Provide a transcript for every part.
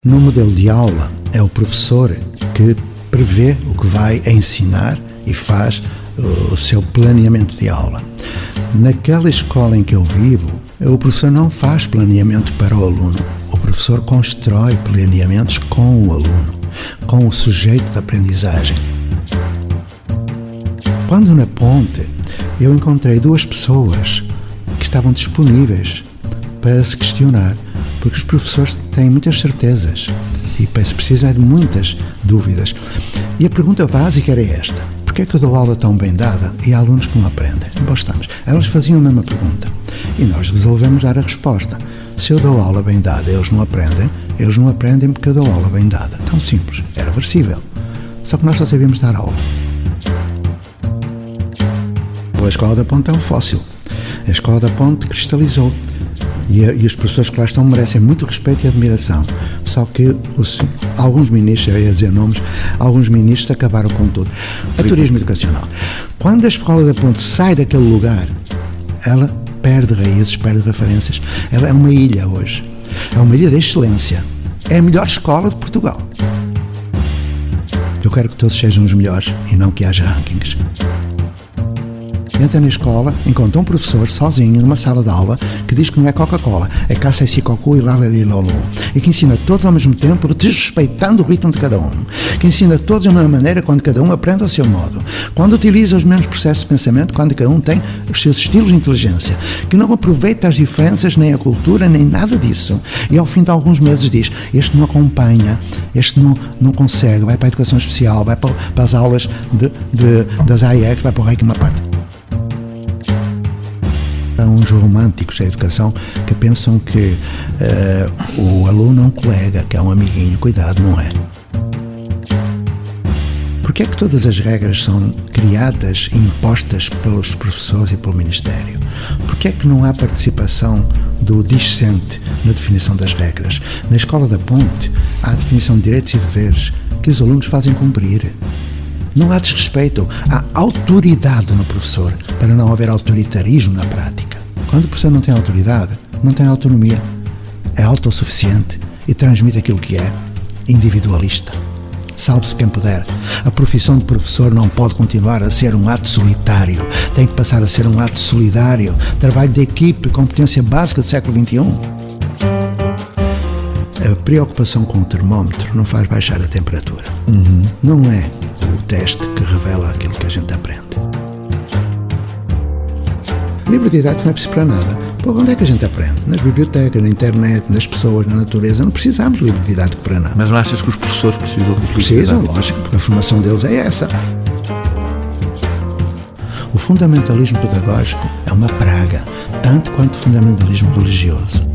No modelo de aula, é o professor que prevê o que vai ensinar e faz o seu planeamento de aula. Naquela escola em que eu vivo, o professor não faz planeamento para o aluno. O professor constrói planeamentos com o aluno, com o sujeito da aprendizagem. Quando na Ponte, eu encontrei duas pessoas que estavam disponíveis para se questionar, porque os professores têm muitas certezas e se precisa de muitas dúvidas. E a pergunta básica era esta: porquê é que eu dou aula tão bem dada e há alunos que não aprendem? Bom, elas faziam a mesma pergunta e nós resolvemos dar a resposta. Se eu dou aula bem dada e eles não aprendem porque eu dou aula bem dada. Tão simples, é reversível. Só que nós só sabíamos dar aula. A Escola da Ponte é um fóssil. A Escola da Ponte cristalizou. E os professores que lá estão merecem muito respeito e admiração. Só que alguns ministros, eu ia dizer nomes, alguns ministros acabaram com tudo. A turismo educacional. Quando a Escola da Ponte sai daquele lugar, ela perde raízes, perde referências. Ela é uma ilha hoje. É uma ilha de excelência. É a melhor escola de Portugal. Eu quero que todos sejam os melhores e não que haja rankings. Entra na escola, encontra um professor sozinho numa sala de aula que diz que não é Coca-Cola, é Caça-Cocu e Lala-Lilolu, e que ensina todos ao mesmo tempo, desrespeitando o ritmo de cada um, que ensina todos da mesma maneira quando cada um aprende ao seu modo, quando utiliza os mesmos processos de pensamento, quando cada um tem os seus estilos de inteligência, que não aproveita as diferenças, nem a cultura, nem nada disso, e ao fim de alguns meses diz: este não acompanha, este não consegue, vai para a educação especial, vai para as aulas das AIEC, vai para o Reiki uma parte. Há uns românticos da educação que pensam que o aluno é um colega, que é um amiguinho. Cuidado, não é. Porquê é que todas as regras são criadas e impostas pelos professores e pelo Ministério? Porquê é que não há participação do discente na definição das regras? Na Escola da Ponte há a definição de direitos e deveres que os alunos fazem cumprir. Não há desrespeito, há autoridade no professor, para não haver autoritarismo na prática. Quando o professor não tem autoridade, não tem autonomia, é autossuficiente e transmite aquilo que é, individualista. Salve-se quem puder. A profissão de professor não pode continuar a ser um ato solitário, tem que passar a ser um ato solidário, trabalho de equipe, competência básica do século XXI. A preocupação com o termómetro não faz baixar a temperatura. Não é o teste que revela aquilo que a gente aprende. Livro didático não é preciso para nada. Onde é que a gente aprende? Nas bibliotecas, na internet, nas pessoas, na natureza. Não precisamos de livro didático para nada. Mas não achas que os professores precisam dos livros didáticos? Precisam, lógico, porque a formação deles é essa. O fundamentalismo pedagógico é uma praga, tanto quanto o fundamentalismo religioso.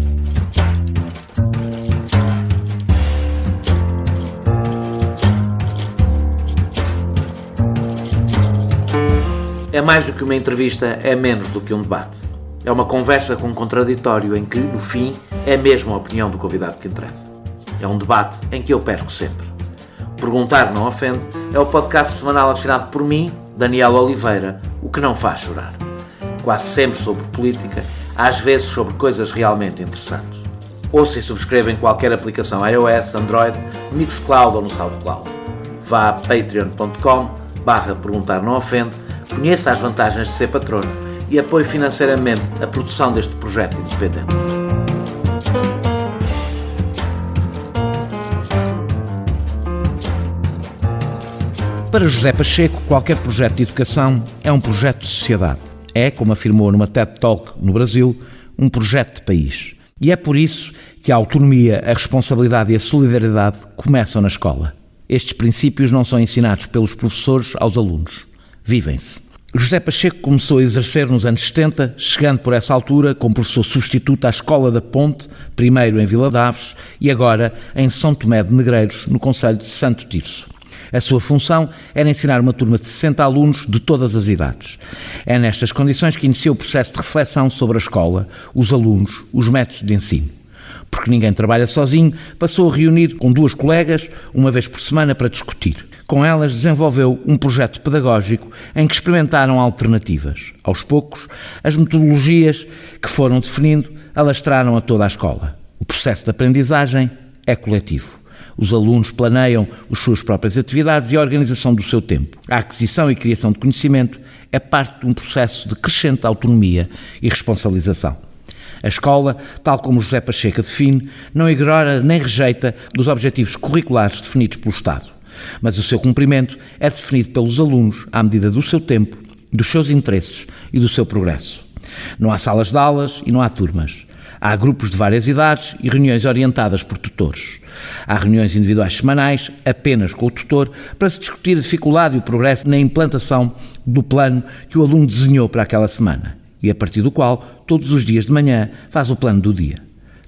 É mais do que uma entrevista, é menos do que um debate. É uma conversa com um contraditório em que, no fim, é mesmo a opinião do convidado que interessa. É um debate em que eu perco sempre. Perguntar Não Ofende é o podcast semanal assinado por mim, Daniel Oliveira, o que não faz chorar. Quase sempre sobre política, às vezes sobre coisas realmente interessantes. Ouça e subscreva em qualquer aplicação iOS, Android, Mixcloud ou no SoundCloud. Vá a patreon.com/perguntar não ofende, conheça as vantagens de ser patrono e apoie financeiramente a produção deste projeto independente. Para José Pacheco, qualquer projeto de educação é um projeto de sociedade. É, como afirmou numa TED Talk no Brasil, um projeto de país. E é por isso que a autonomia, a responsabilidade e a solidariedade começam na escola. Estes princípios não são ensinados pelos professores aos alunos. Vivem-se. José Pacheco começou a exercer nos anos 70, chegando por essa altura como professor substituto à Escola da Ponte, primeiro em Vila de Aves e agora em São Tomé de Negreiros, no concelho de Santo Tirso. A sua função era ensinar uma turma de 60 alunos de todas as idades. É nestas condições que iniciou o processo de reflexão sobre a escola, os alunos, os métodos de ensino. Porque ninguém trabalha sozinho, passou a reunir com duas colegas, uma vez por semana, para discutir. Com elas desenvolveu um projeto pedagógico em que experimentaram alternativas. Aos poucos, as metodologias que foram definindo alastraram a toda a escola. O processo de aprendizagem é coletivo. Os alunos planeiam as suas próprias atividades e a organização do seu tempo. A aquisição e criação de conhecimento é parte de um processo de crescente autonomia e responsabilização. A escola, tal como José Pacheco define, não ignora nem rejeita os objetivos curriculares definidos pelo Estado, mas o seu cumprimento é definido pelos alunos à medida do seu tempo, dos seus interesses e do seu progresso. Não há salas de aulas e não há turmas. Há grupos de várias idades e reuniões orientadas por tutores. Há reuniões individuais semanais, apenas com o tutor, para se discutir a dificuldade e o progresso na implantação do plano que o aluno desenhou para aquela semana e a partir do qual, todos os dias de manhã, faz o plano do dia.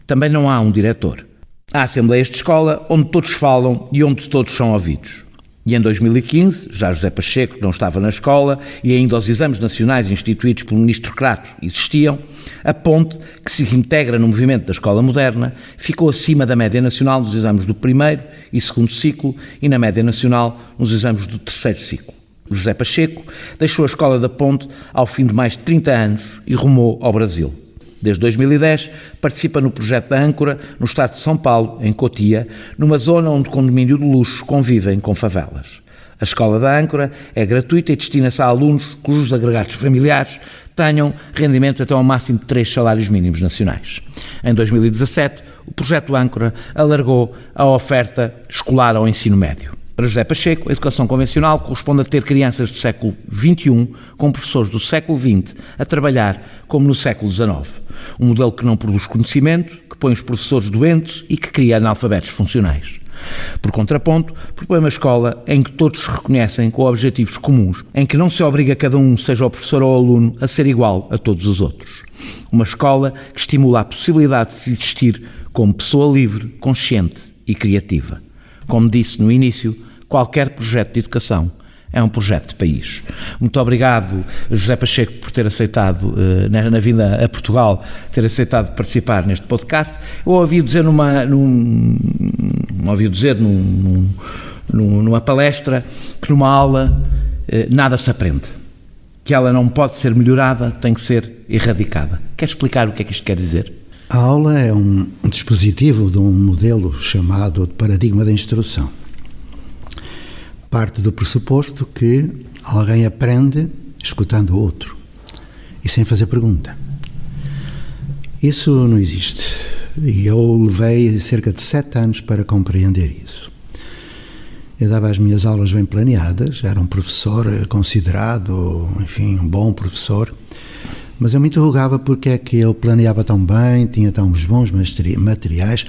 Também não há um diretor. Há assembleias de escola onde todos falam e onde todos são ouvidos. E em 2015, já José Pacheco não estava na escola e ainda os exames nacionais instituídos pelo ministro Crato existiam, a ponte, que se integra no movimento da escola moderna, ficou acima da média nacional nos exames do primeiro e segundo ciclo e na média nacional nos exames do terceiro ciclo. José Pacheco deixou a escola da ponte ao fim de mais de 30 anos e rumou ao Brasil. Desde 2010, participa no projeto da Âncora, no estado de São Paulo, em Cotia, numa zona onde condomínio de luxo convivem com favelas. A escola da Âncora é gratuita e destina-se a alunos cujos agregados familiares tenham rendimentos até ao máximo de 3 salários mínimos nacionais. Em 2017, o projeto Âncora alargou a oferta escolar ao ensino médio. Para José Pacheco, a educação convencional corresponde a ter crianças do século XXI com professores do século XX a trabalhar como no século XIX. Um modelo que não produz conhecimento, que põe os professores doentes e que cria analfabetos funcionais. Por contraponto, propõe uma escola em que todos se reconhecem com objetivos comuns, em que não se obriga cada um, seja o professor ou o aluno, a ser igual a todos os outros. Uma escola que estimula a possibilidade de se existir como pessoa livre, consciente e criativa. Como disse no início, qualquer projeto de educação é um projeto de país. Muito obrigado, José Pacheco, por ter aceitado, na vinda a Portugal, ter aceitado participar neste podcast. Eu ouvi dizer numa palestra que numa aula nada se aprende, que ela não pode ser melhorada, tem que ser erradicada. Quer explicar o que é que isto quer dizer? A aula é um dispositivo de um modelo chamado de paradigma da instrução. Parte do pressuposto que alguém aprende escutando o outro e sem fazer pergunta. Isso não existe. E eu levei cerca de 7 anos para compreender isso. Eu dava as minhas aulas bem planeadas, era um professor considerado, enfim, um bom professor, mas eu me interrogava porque é que eu planeava tão bem, tinha tão bons materiais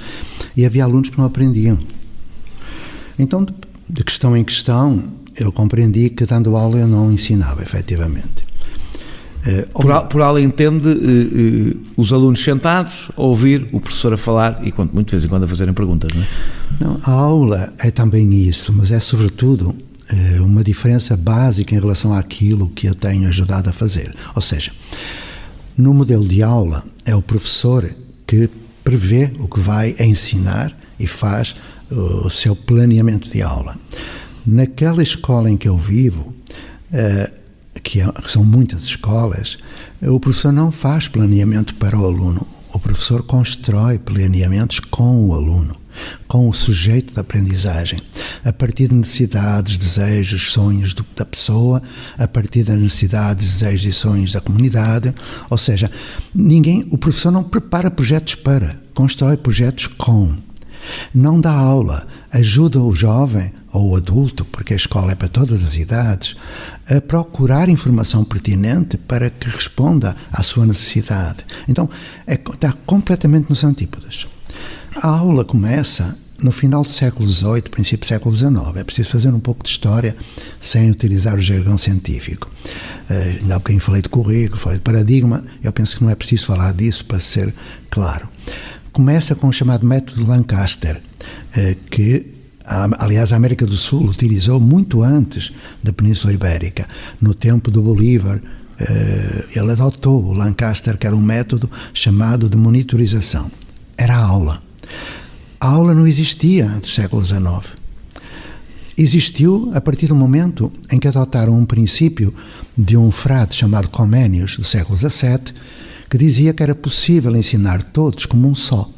e havia alunos que não aprendiam. Então, de questão em questão, eu compreendi que dando aula eu não ensinava, efetivamente. Por aula entende os alunos sentados a ouvir o professor a falar e quanto muito de vez em quando a fazerem perguntas, não é? Não, a aula é também isso, mas é sobretudo uma diferença básica em relação àquilo que eu tenho ajudado a fazer. Ou seja, no modelo de aula é o professor que prevê o que vai ensinar e faz o seu planeamento de aula. Naquela escola em que eu vivo, que são muitas escolas, o professor não faz planeamento para o aluno, o professor constrói planeamentos com o aluno, com o sujeito da aprendizagem, a partir de necessidades, desejos, sonhos da pessoa, a partir das necessidades, desejos e sonhos da comunidade. Ou seja, o professor não prepara projetos constrói projetos com. Não dá aula, ajuda o jovem ou o adulto, porque a escola é para todas as idades, a procurar informação pertinente para que responda à sua necessidade. Então, está completamente nos antípodas. A aula começa no final do século XVIII, princípio do século XIX. É preciso fazer um pouco de história sem utilizar o jargão científico. Ainda há bocadinho falei de currículo, falei de paradigma, eu penso que não é preciso falar disso para ser claro. Começa com o chamado método Lancaster, que, aliás, a América do Sul utilizou muito antes da Península Ibérica. No tempo do Bolívar, ele adotou o Lancaster, que era um método chamado de monitorização. Era a aula. A aula não existia antes do século XIX. Existiu a partir do momento em que adotaram um princípio de um frade chamado Comenius, do século XVII, que dizia que era possível ensinar todos como um só.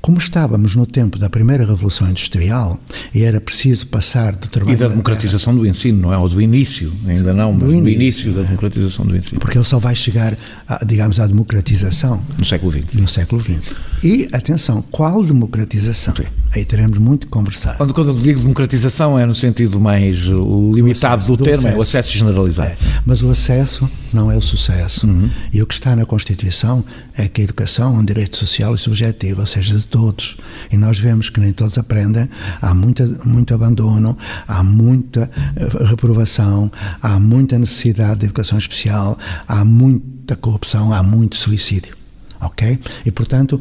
Como estávamos no tempo da primeira Revolução Industrial e era preciso passar do trabalho... E da democratização do ensino, não é? Ou do início, ainda não, mas do início da democratização do ensino. Porque ele só vai chegar, digamos, à democratização... No século XX. No século XX. E, atenção, qual democratização? Sim. Aí teremos muito que conversar. Quando eu digo democratização é no sentido mais limitado do termo, é o acesso generalizado. Mas o acesso não é o sucesso. E o que está na Constituição é que a educação é um direito social e subjetivo, ou seja, de todos. E nós vemos que nem todos aprendem, há muito abandono, há muita reprovação, há muita necessidade de educação especial, há muita corrupção, há muito suicídio. Ok? E, portanto,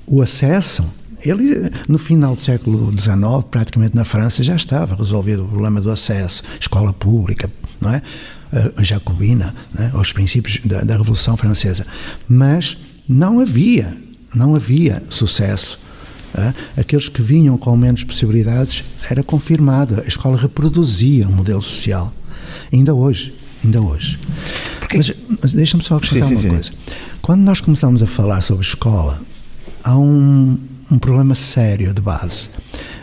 o acesso... Ele, no final do século XIX, praticamente na França, já estava resolvido o problema do acesso, escola pública, não é? Jacobina, não é? Os princípios da Revolução Francesa. Mas não havia sucesso. É? Aqueles que vinham com menos possibilidades, era confirmado, a escola reproduzia um modelo social. Ainda hoje. Mas deixa-me só acrescentar uma coisa. Quando nós começamos a falar sobre escola, há um problema sério de base.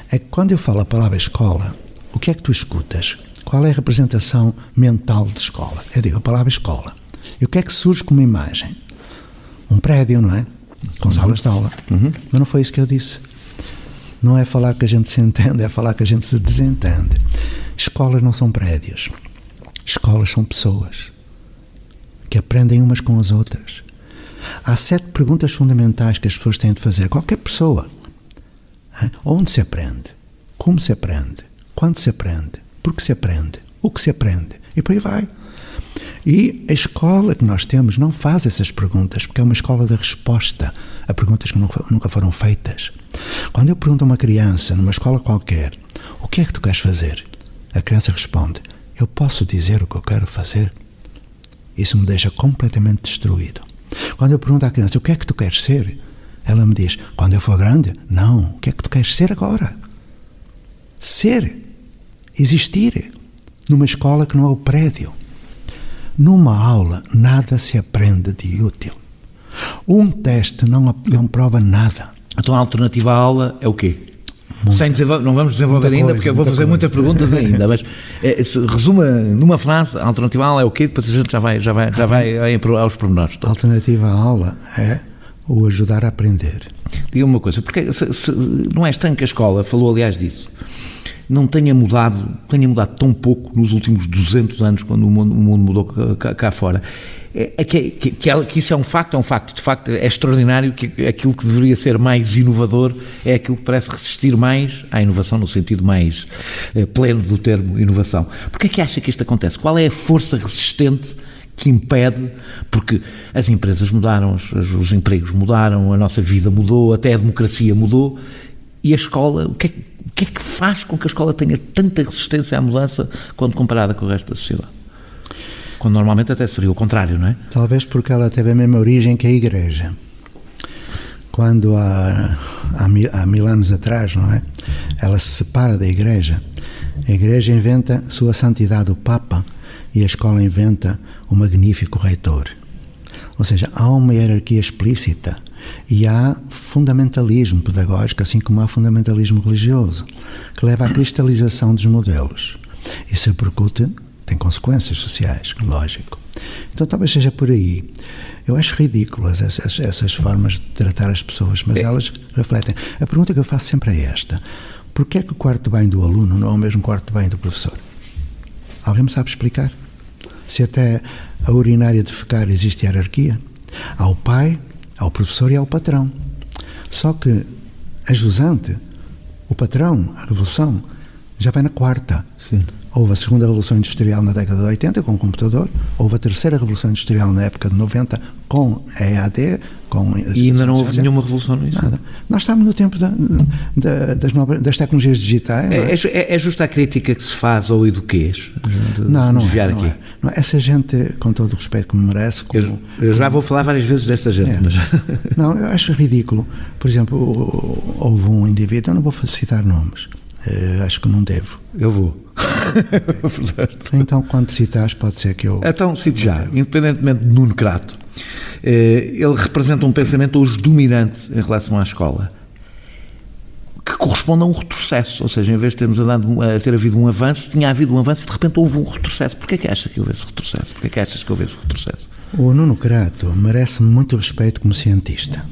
É que quando eu falo a palavra escola, o que é que tu escutas? Qual é a representação mental de escola? Eu digo a palavra escola. E o que é que surge como imagem? Um prédio, não é? Com salas de aula. Mas não foi isso que eu disse. Não é falar que a gente se entende, é falar que a gente se desentende. Escolas não são prédios. Escolas são pessoas que aprendem umas com as outras. Há 7 perguntas fundamentais que as pessoas têm de fazer. Qualquer pessoa. Onde se aprende? Como se aprende? Quando se aprende? Por que se aprende? O que se aprende? E por aí vai. E a escola que nós temos não faz essas perguntas, porque é uma escola de resposta a perguntas que nunca foram feitas. Quando eu pergunto a uma criança, numa escola qualquer, o que é que tu queres fazer? A criança responde, eu posso dizer o que eu quero fazer? Isso me deixa completamente destruído. Quando eu pergunto à criança, o que é que tu queres ser? Ela me diz, quando eu for grande? Não, o que é que tu queres ser agora? Ser, existir, numa escola que não é o prédio. Numa aula, nada se aprende de útil. Um teste não prova nada. Então a alternativa à aula é o quê? Não vamos desenvolver ainda, porque eu vou fazer muitas perguntas ainda, mas resuma numa frase, a alternativa à aula é o quê? Depois a gente já vai aos pormenores. A alternativa à aula é o ajudar a aprender. Diga-me uma coisa, porque não é estranho que a escola, falou aliás disso, não tenha mudado tão pouco nos últimos 200 anos, quando o mundo mudou cá fora. Que isso é um facto, de facto é extraordinário que aquilo que deveria ser mais inovador é aquilo que parece resistir mais à inovação, no sentido mais pleno do termo inovação. Porquê é que acha que isto acontece? Qual é a força resistente que impede? Porque as empresas mudaram, os empregos mudaram, a nossa vida mudou, até a democracia mudou, e a escola, o que é que faz com que a escola tenha tanta resistência à mudança quando comparada com o resto da sociedade? Quando normalmente até seria o contrário, não é? Talvez porque ela teve a mesma origem que a Igreja. Quando há 1000 anos atrás, não é? Ela se separa da Igreja. A Igreja inventa sua santidade, o Papa, e a escola inventa o magnífico reitor. Ou seja, há uma hierarquia explícita e há fundamentalismo pedagógico, assim como há fundamentalismo religioso, que leva à cristalização dos modelos. Isso repercute, tem consequências sociais, lógico. Então talvez seja por aí. Eu acho ridículas essas formas de tratar as pessoas, mas elas refletem. A pergunta que eu faço sempre é esta: porquê é que o quarto de banho do aluno não é o mesmo quarto de banho do professor? Alguém me sabe explicar? Se até a urinária de defecar existe hierarquia. Há o pai, há o professor e há o patrão. Só que a jusante, o patrão, a revolução, já vai na quarta. Sim. Houve a segunda revolução industrial na década de 80 com o computador, houve a terceira revolução industrial na época de 90 com a EAD, com... E ainda não houve nenhuma revolução nisso? Nada. Nós estamos no tempo das tecnologias digitais. É justa a crítica que se faz ao eduquês? Não é. Essa gente, com todo o respeito que me merece... Eu já vou falar várias vezes dessa gente. Mas... Não, eu acho ridículo. Por exemplo, houve um indivíduo, eu não vou citar nomes, acho que não devo. Eu vou. Então, quando citares, pode ser que eu... Então, cito já. Independentemente de Nuno Crato, ele representa um pensamento hoje dominante em relação à escola. corresponde a um retrocesso, ou seja, em vez de termos ter havido um avanço, tinha havido um avanço e de repente houve um retrocesso. Porquê é que achas que houve esse retrocesso? Porquê é que achas que houve esse retrocesso? O Nuno Crato merece muito respeito como cientista,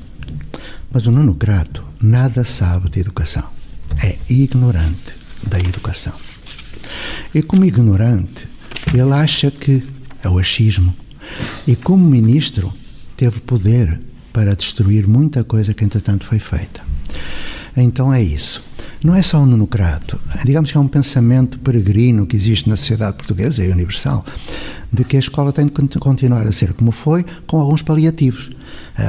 mas o Nuno Crato nada sabe de educação. É ignorante da educação. E como ignorante, ele acha que é o achismo. E como ministro, teve poder para destruir muita coisa que entretanto foi feita. Então é isso. Não é só o Nuno Crato. Digamos que é um pensamento peregrino que existe na sociedade portuguesa e universal, de que a escola tem de continuar a ser como foi, com alguns paliativos.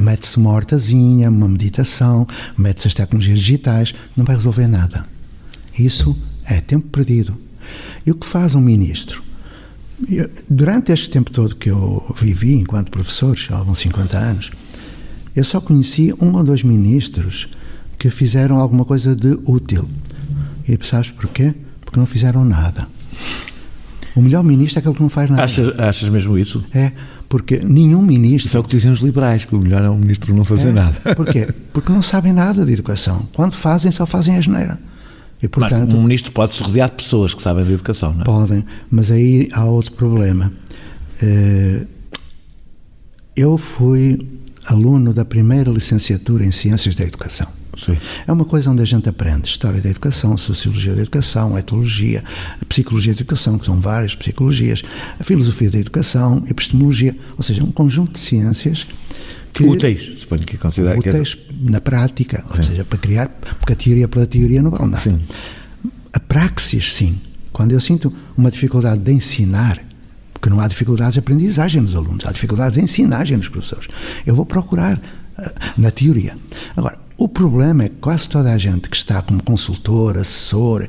Mete-se uma hortazinha, uma meditação, mete-se as tecnologias digitais, não vai resolver nada. Isso é tempo perdido. E o que faz um ministro? Durante este tempo todo que eu vivi enquanto professor, já há uns 50 anos, eu só conheci 1 ou 2 ministros que fizeram alguma coisa de útil. E sabes porquê? Porque não fizeram nada. O melhor ministro é aquele que não faz nada. Achas mesmo isso? É, porque nenhum ministro... Isso é o que dizem os liberais, que o melhor é um ministro não fazer nada. Porquê? Porque não sabem nada de educação. Quando fazem, só fazem asneira. E, portanto, mas um ministro pode se rodear de pessoas que sabem de educação, não é? Podem, mas aí há outro problema. Eu fui aluno da primeira licenciatura em Ciências da Educação. Sim. É uma coisa onde a gente aprende História da Educação, Sociologia da Educação, Etologia, Psicologia da Educação, que são várias psicologias, a Filosofia da Educação, Epistemologia, ou seja, um conjunto de ciências que, úteis, suponho que considera úteis na prática, ou seja, para criar, porque a teoria pela teoria não vale nada. Sim. A praxis, sim. Quando eu sinto uma dificuldade de ensinar, porque não há dificuldades de aprendizagem nos alunos, há dificuldades de ensinagem nos professores, eu vou procurar na teoria. Agora, o problema é que quase toda a gente que está como consultor, assessor,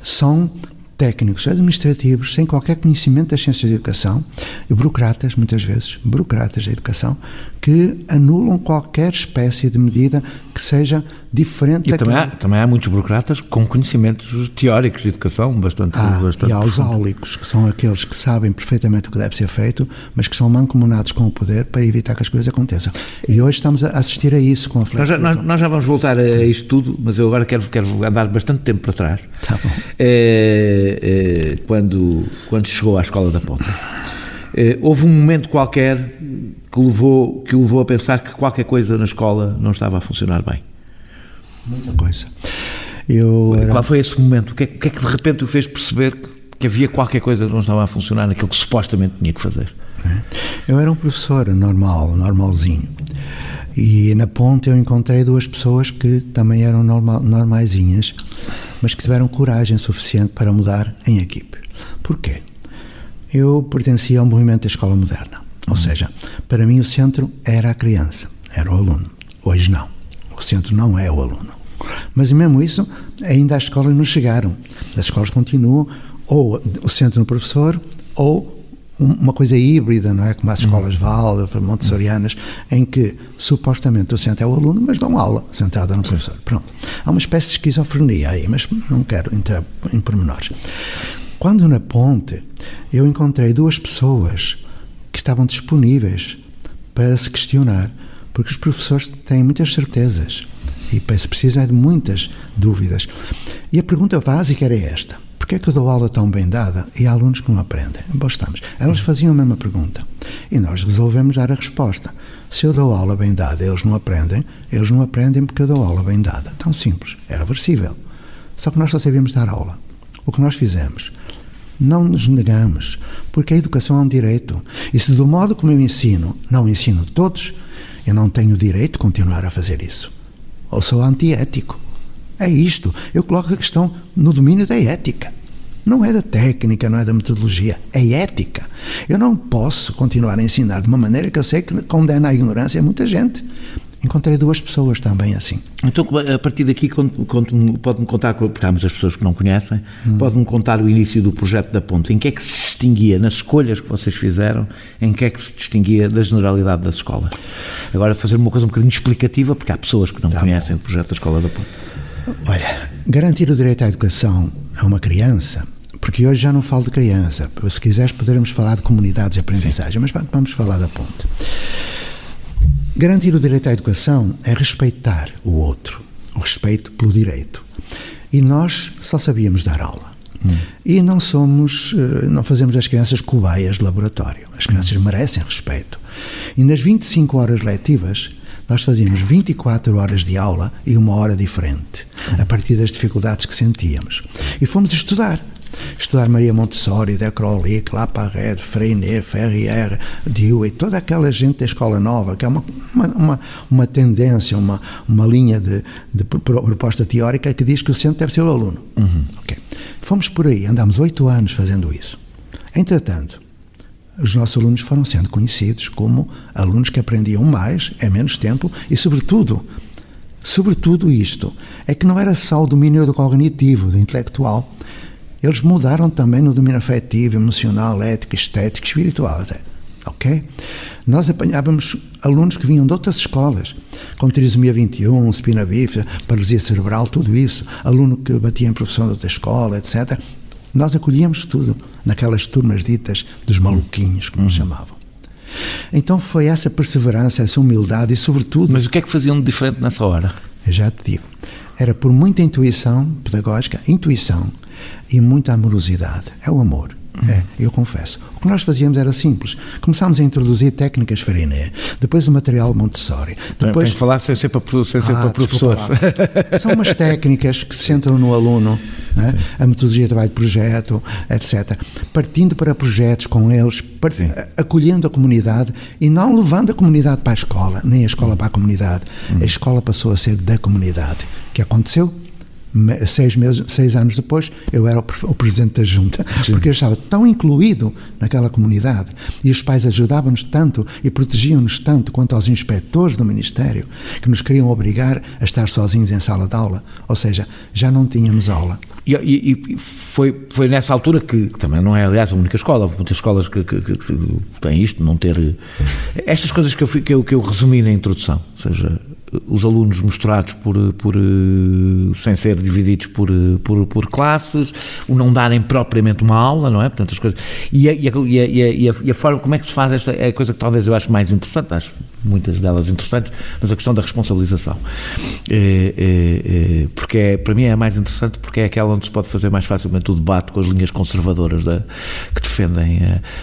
são técnicos administrativos sem qualquer conhecimento das ciências da educação, e burocratas, muitas vezes, burocratas da educação, que anulam qualquer espécie de medida que seja diferente daquela. Também há muitos burocratas com conhecimentos teóricos de educação bastante e há os áulicos, que são aqueles que sabem perfeitamente o que deve ser feito, mas que são mancomunados com o poder para evitar que as coisas aconteçam. E hoje estamos a assistir a isso com a flexibilização. Nós já vamos voltar a isto tudo, mas eu agora quero andar bastante tempo para trás. Tá bom. Quando chegou à Escola da Ponta. Houve um momento qualquer que o levou a pensar que qualquer coisa na escola não estava a funcionar bem. Muita coisa. Qual foi esse momento? O que é que de repente o fez perceber que havia qualquer coisa que não estava a funcionar naquilo que supostamente tinha que fazer? Eu era um professor normalzinho. E na Ponte eu encontrei 2 pessoas que também eram normaisinhas, mas que tiveram coragem suficiente para mudar em equipe. Porquê? Eu pertencia ao movimento da escola moderna. Ou seja, para mim o centro era a criança, era o aluno. Hoje não. O centro não é o aluno. Mas mesmo isso, ainda as escolas não chegaram. As escolas continuam, ou o centro no professor, ou uma coisa híbrida, não é? Como as escolas Waldorf, montessorianas, em que supostamente o centro é o aluno, mas dão aula sentada no professor. Pronto. Há uma espécie de esquizofrenia aí, mas não quero entrar em pormenores. Quando na Ponte eu encontrei 2 pessoas que estavam disponíveis para se questionar, porque os professores têm muitas certezas e se precisam de muitas dúvidas. E a pergunta básica era esta: porquê é que eu dou aula tão bem dada e há alunos que não aprendem? Bastamos. Elas faziam a mesma pergunta e nós resolvemos dar a resposta. Se eu dou aula bem dada e eles não aprendem porque eu dou aula bem dada. Tão simples, é reversível. Só que nós só sabíamos dar aula. O que nós fizemos? Não nos negamos, porque a educação é um direito. E se do modo como eu ensino, não ensino todos, eu não tenho direito de continuar a fazer isso. Ou sou antiético. É isto. Eu coloco a questão no domínio da ética. Não é da técnica, não é da metodologia. É ética. Eu não posso continuar a ensinar de uma maneira que eu sei que condena a ignorância a muita gente. Encontrei 2 pessoas também assim. Então, a partir daqui, pode-me contar, porque há muitas pessoas que não conhecem, pode-me contar o início do projeto da Ponte. Em que é que se distinguia, nas escolhas que vocês fizeram, em que é que se distinguia da generalidade das escolas? Agora, fazer uma coisa um bocadinho explicativa, porque há pessoas que não conhecem o projeto da Escola da Ponte. Olha, garantir o direito à educação a uma criança, porque hoje já não falo de criança, se quiseres poderemos falar de comunidades de aprendizagem, mas vamos falar da Ponte. Garantir o direito à educação é respeitar o outro, o respeito pelo direito. E nós só sabíamos dar aula. E não fazemos as crianças cobaias de laboratório. As crianças merecem respeito. E nas 25 horas letivas, nós fazíamos 24 horas de aula e 1 hora diferente, a partir das dificuldades que sentíamos. E fomos estudar Maria Montessori, de Crowley, Claparède, Freinet, Ferrier, Dewey, toda aquela gente da Escola Nova, que é uma tendência, uma linha de proposta teórica que diz que o centro deve ser o aluno. Okay. Fomos por aí, andámos 8 anos fazendo isso. Entretanto, os nossos alunos foram sendo conhecidos como alunos que aprendiam mais, em menos tempo, e sobretudo isto, é que não era só o domínio do cognitivo, do intelectual. Eles mudaram também no domínio afetivo, emocional, ético, estético, espiritual até. Ok? Nós apanhávamos alunos que vinham de outras escolas, com trissomia 21, espina bífida, paralisia cerebral, tudo isso. Aluno que batia em profissão de outra escola, etc. Nós acolhíamos tudo naquelas turmas ditas dos maluquinhos, como chamavam. Então foi essa perseverança, essa humildade e sobretudo... Mas o que é que faziam de diferente nessa hora? Eu já te digo. Era por muita intuição pedagógica, e muita amorosidade. É o amor. Eu confesso. O que nós fazíamos era simples. Começámos a introduzir técnicas Freinet, depois o material Montessori. Depois... Tem que falar sem ser para professor. São umas técnicas que se centram no aluno, né? A metodologia de trabalho de projeto, etc. Partindo para projetos com eles, acolhendo a comunidade e não levando a comunidade para a escola, nem a escola para a comunidade. A escola passou a ser da comunidade. O que aconteceu? 6 anos depois, eu era o presidente da junta, porque eu estava tão incluído naquela comunidade e os pais ajudavam-nos tanto e protegiam-nos tanto quanto aos inspectores do Ministério, que nos queriam obrigar a estar sozinhos em sala de aula, ou seja, já não tínhamos aula. E foi nessa altura que também não é, aliás, a única escola. Houve muitas escolas que têm isto, não ter... Estas coisas que eu resumi na introdução, ou seja, os alunos misturados sem ser divididos por classes, o não darem propriamente uma aula, não é? Portanto, as coisas... E a forma como é que se faz esta é a coisa que talvez eu acho mais interessante, acho muitas delas interessantes, mas a questão da responsabilização. Porque para mim é a mais interessante, porque é aquela onde se pode fazer mais facilmente o debate com as linhas conservadoras que defendem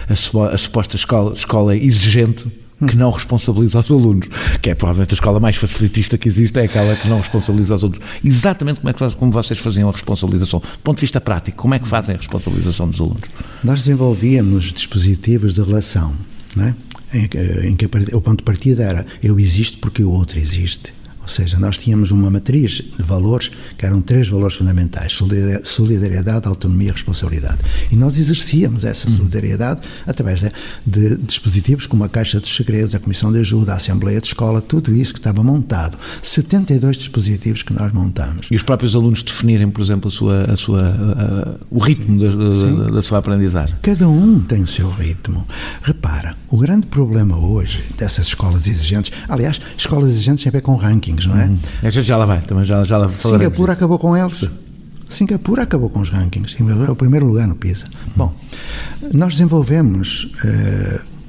a suposta escola exigente, que não responsabiliza os alunos, que é provavelmente a escola mais facilitista que existe, é aquela que não responsabiliza os alunos. Exatamente como vocês faziam a responsabilização. Do ponto de vista prático, como é que fazem a responsabilização dos alunos? Nós desenvolvíamos dispositivos de relação, não é? Em que o ponto de partida era eu existo porque o outro existe. Ou seja, nós tínhamos uma matriz de valores que eram 3 valores fundamentais: solidariedade, autonomia e responsabilidade. E nós exercíamos essa solidariedade através de dispositivos como a Caixa dos Segredos, a Comissão de Ajuda, a Assembleia de Escola, tudo isso que estava montado. 72 dispositivos que nós montamos. E os próprios alunos definirem, por exemplo, o ritmo da sua aprendizagem? Cada um tem o seu ritmo. Repara, o grande problema hoje dessas escolas exigentes, aliás, escolas exigentes sempre é com rankings, não é? A gente já lá vai, também já lá falaremos. Singapura acabou com eles. Singapura acabou com os rankings. É o primeiro lugar no PISA. Bom, nós desenvolvemos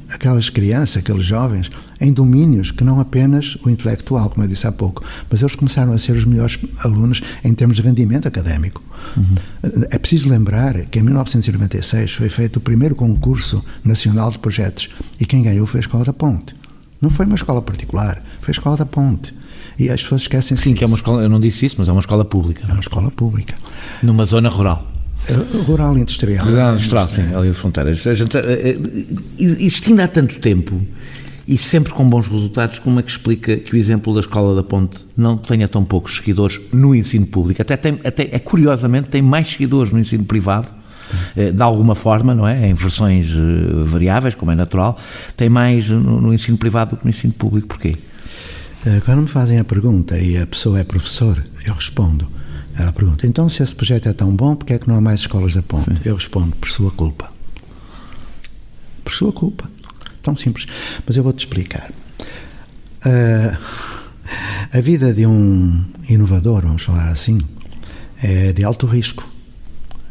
aquelas crianças, aqueles jovens, em domínios que não apenas o intelectual, como eu disse há pouco, mas eles começaram a ser os melhores alunos em termos de rendimento académico. É preciso lembrar que em 1996 foi feito o primeiro concurso nacional de projetos e quem ganhou foi a Escola da Ponte. Não foi uma escola particular, foi a Escola da Ponte. E as pessoas esquecem-se Sim, que é uma escola, eu não disse isso, mas é uma escola pública. É uma escola pública. Numa zona rural. Rural industrial. Rural industrial, sim, ali de fronteiras. Existindo há tanto tempo e sempre com bons resultados, como é que explica que o exemplo da Escola da Ponte não tenha tão poucos seguidores no ensino público? Curiosamente, tem mais seguidores no ensino privado, de alguma forma, não é? Em versões variáveis, como é natural, tem mais no ensino privado do que no ensino público. Porquê? Quando me fazem a pergunta e a pessoa é professor, eu respondo à pergunta: então, se esse projeto é tão bom, porque é que não há mais escolas da Ponte? Sim. Eu respondo: por sua culpa. Por sua culpa. Tão simples. Mas eu vou-te explicar. A vida de um inovador, vamos falar assim, é de alto risco.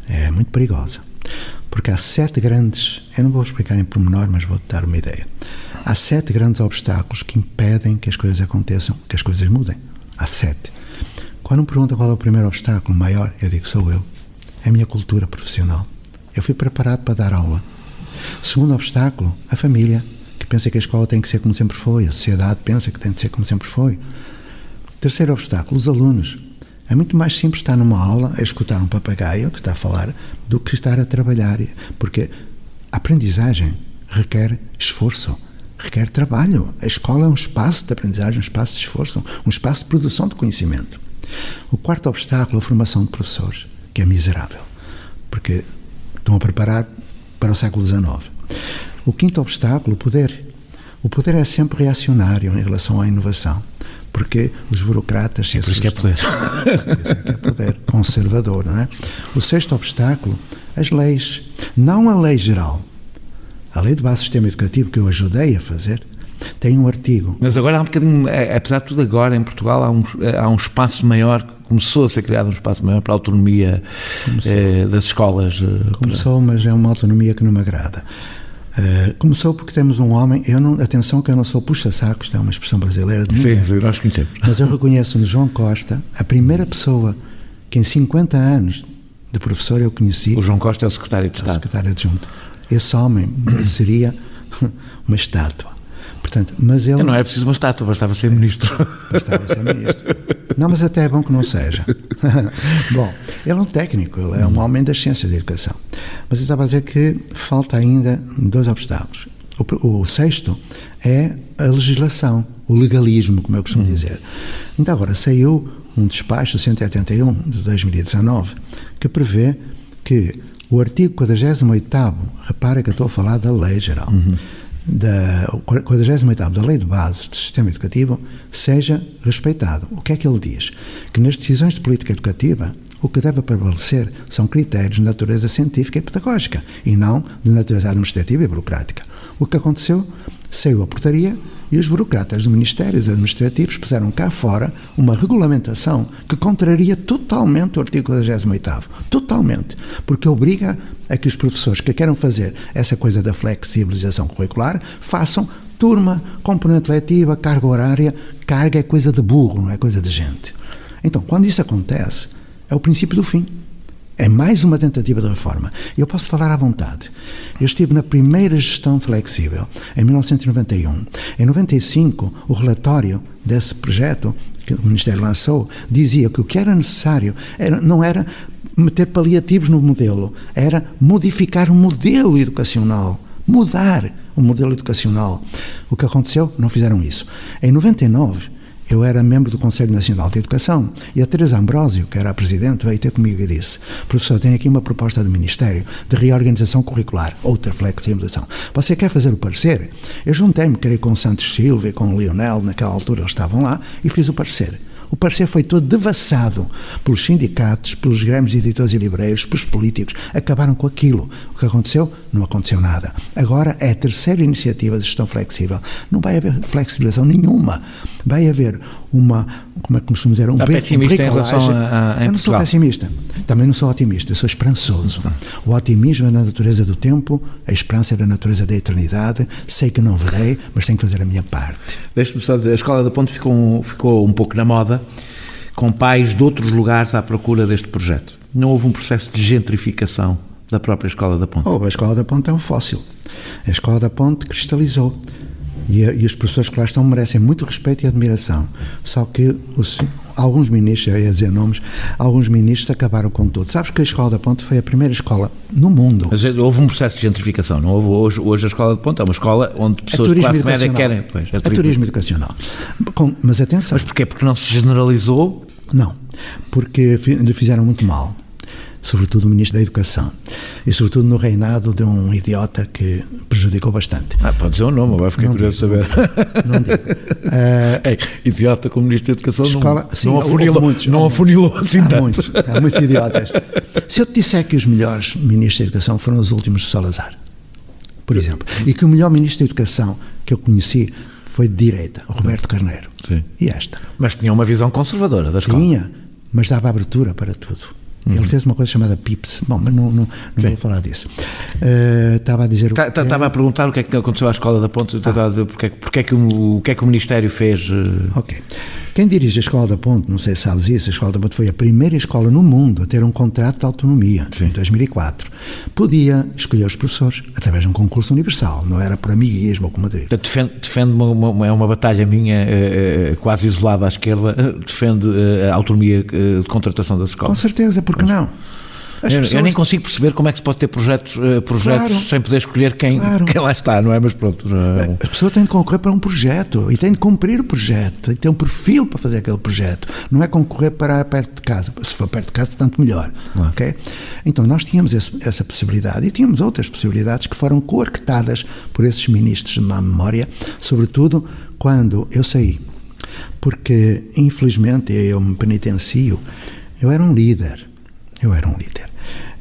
É muito perigosa. Porque há 7 grandes... Eu não vou explicar em pormenor, mas vou-te dar uma ideia. Há 7 grandes obstáculos que impedem que as coisas aconteçam, que as coisas mudem. Há 7. Quando me perguntam qual é o primeiro obstáculo maior, eu digo, sou eu. É a minha cultura profissional. Eu fui preparado para dar aula. Segundo obstáculo, a família, que pensa que a escola tem que ser como sempre foi, a sociedade pensa que tem que ser como sempre foi. Terceiro obstáculo, os alunos. É muito mais simples estar numa aula a escutar um papagaio que está a falar do que estar a trabalhar, porque a aprendizagem requer esforço, requer trabalho. A escola é um espaço de aprendizagem, um espaço de esforço, um espaço de produção de conhecimento. O quarto obstáculo é a formação de professores, que é miserável, porque estão a preparar para o século XIX. O quinto obstáculo, o poder. O poder é sempre reacionário em relação à inovação, porque os burocratas se assustam. Por isso que é poder. Por isso que é poder, conservador, não é? O sexto obstáculo, as leis. Não a lei geral. A lei de base do sistema educativo, que eu ajudei a fazer, tem um artigo. Mas agora há um bocadinho, apesar de tudo agora, em Portugal há um espaço maior, começou a ser criado um espaço maior para a autonomia das escolas. Começou, mas é uma autonomia que não me agrada. Começou porque temos um homem, atenção que eu não sou puxa-sacos, isto é uma expressão brasileira de ninguém. Sim, nós conhecemos. Mas eu reconheço no João Costa, a primeira pessoa que em 50 anos de professor eu conheci. O João Costa é o secretário de Estado. Secretário adjunto. Esse homem seria uma estátua. Portanto, mas ele... Não é preciso uma estátua, bastava ser ministro. Bastava ser ministro. Não, mas até é bom que não seja. Bom, ele é um técnico, ele é um homem das ciências da educação. Mas eu estava a dizer que falta ainda 2 obstáculos. O sexto é a legislação, o legalismo, como eu costumo dizer. Então agora saiu um despacho 181 de 2019 que prevê que o artigo 48º, repara que eu estou a falar da lei geral, o 48º da lei de base do sistema educativo seja respeitado. O que é que ele diz? Que nas decisões de política educativa o que deve prevalecer são critérios de natureza científica e pedagógica e não de natureza administrativa e burocrática. O que aconteceu? Saiu a portaria e os burocratas do Ministérios Administrativos puseram cá fora uma regulamentação que contraria totalmente o artigo 48º. Totalmente. Porque obriga a que os professores que queiram fazer essa coisa da flexibilização curricular façam turma, componente letiva, carga horária. Carga é coisa de burro, não é coisa de gente. Então, quando isso acontece, é o princípio do fim. É mais uma tentativa de reforma. Eu posso falar à vontade. Eu estive na primeira gestão flexível, em 1991. Em 95, o relatório desse projeto que o Ministério lançou dizia que o que era necessário não era meter paliativos no modelo, era modificar o modelo educacional, mudar o modelo educacional. O que aconteceu? Não fizeram isso. Em 99, eu era membro do Conselho Nacional de Educação e a Teresa Ambrósio, que era a presidente, veio ter comigo e disse: professor, tenho aqui uma proposta do Ministério de reorganização curricular, outra flexibilização. Você quer fazer o parecer? Eu juntei-me, creio, com o Santos Silva e com o Lionel, naquela altura eles estavam lá, e fiz o parecer. O parecer foi todo devassado pelos sindicatos, pelos grêmios de editores e livreiros, pelos políticos. Acabaram com aquilo. O que aconteceu? Não aconteceu nada. Agora é a terceira iniciativa de gestão flexível. Não vai haver flexibilização nenhuma. Vai haver uma, como é que costumamos dizer, Está pessimista em relação a Eu não sou pessimista. Também não sou otimista. Eu sou esperançoso. O otimismo é da natureza do tempo, a esperança é da natureza da eternidade. Sei que não verei, mas tenho que fazer a minha parte. Deixe-me só dizer, a Escola da Ponte ficou um pouco na moda, com pais de outros lugares à procura deste projeto. Não houve um processo de gentrificação da própria Escola da Ponte? A Escola da Ponte é um fóssil. A Escola da Ponte cristalizou. E os professores que lá estão merecem muito respeito e admiração. Só que alguns ministros, eu ia dizer nomes, alguns ministros acabaram com tudo. Sabes que a Escola da Ponte foi a primeira escola no mundo. Mas houve um processo de gentrificação, não houve? Hoje a Escola da Ponte é uma escola onde pessoas de classe média querem... É turismo educacional. Mas atenção... Mas porquê? Porque não se generalizou? Não, porque lhe fizeram muito mal. Sobretudo o Ministro da Educação. E sobretudo no reinado de um idiota que prejudicou bastante. Pode dizer o nome, agora fiquei curioso de saber. Não digo. Idiota como Ministro da Educação não afunilou assim tanto. Há muitos idiotas. Se eu te disser que os melhores Ministros da Educação foram os últimos de Salazar, por exemplo, e que o melhor Ministro da Educação que eu conheci foi de direita, o Roberto Carneiro. Sim. E esta? Mas tinha uma visão conservadora da escola. Tinha, mas dava abertura para tudo. Ele fez uma coisa chamada PIPS. Bom, mas não vou falar disso. Estava a dizer... Estava a perguntar o que é que aconteceu à Escola da Ponte. Estava a dizer o que é que o Ministério fez. Ok. O Quem dirige a Escola da Ponte, não sei se sabes isso, a Escola da Ponte foi a primeira escola no mundo a ter um contrato de autonomia, em 2004. Podia escolher os professores através de um concurso universal, não era por amiguismo ou comadrismo. Defende uma batalha minha, quase isolada à esquerda, defende a autonomia de contratação das escolas. Com certeza, porque não? Eu nem consigo perceber como é que se pode ter projetos claro, sem poder escolher quem lá está, não é? Mas pronto. As pessoas têm de concorrer para um projeto e têm de cumprir o projeto e ter um perfil para fazer aquele projeto. Não é concorrer para perto de casa. Se for perto de casa, tanto melhor. Okay? Então, nós tínhamos essa possibilidade e tínhamos outras possibilidades que foram coartadas por esses ministros de má memória, sobretudo quando eu saí. Porque, infelizmente, eu me penitencio, eu era um líder.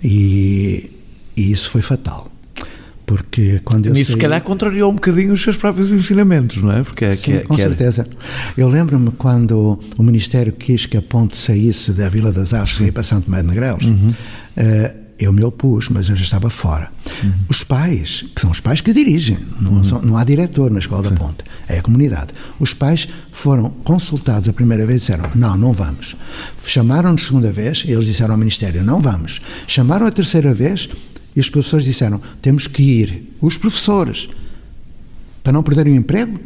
E isso foi fatal, porque quando eu Isso se calhar contrariou um bocadinho os seus próprios ensinamentos, não é? Porque com certeza. Eu lembro-me quando o Ministério quis que a ponte saísse da Vila das Aves e ia para Santo Tomé de Negrelos, eu me opus, mas eu já estava fora. Os pais, que são os pais que dirigem, não há diretor na Escola da Ponte, é a comunidade. Os pais foram consultados a primeira vez e disseram, não vamos. Chamaram-nos segunda vez e eles disseram ao Ministério, não vamos. Chamaram a terceira vez e os professores disseram, temos que ir. Os professores, para não perderem o emprego?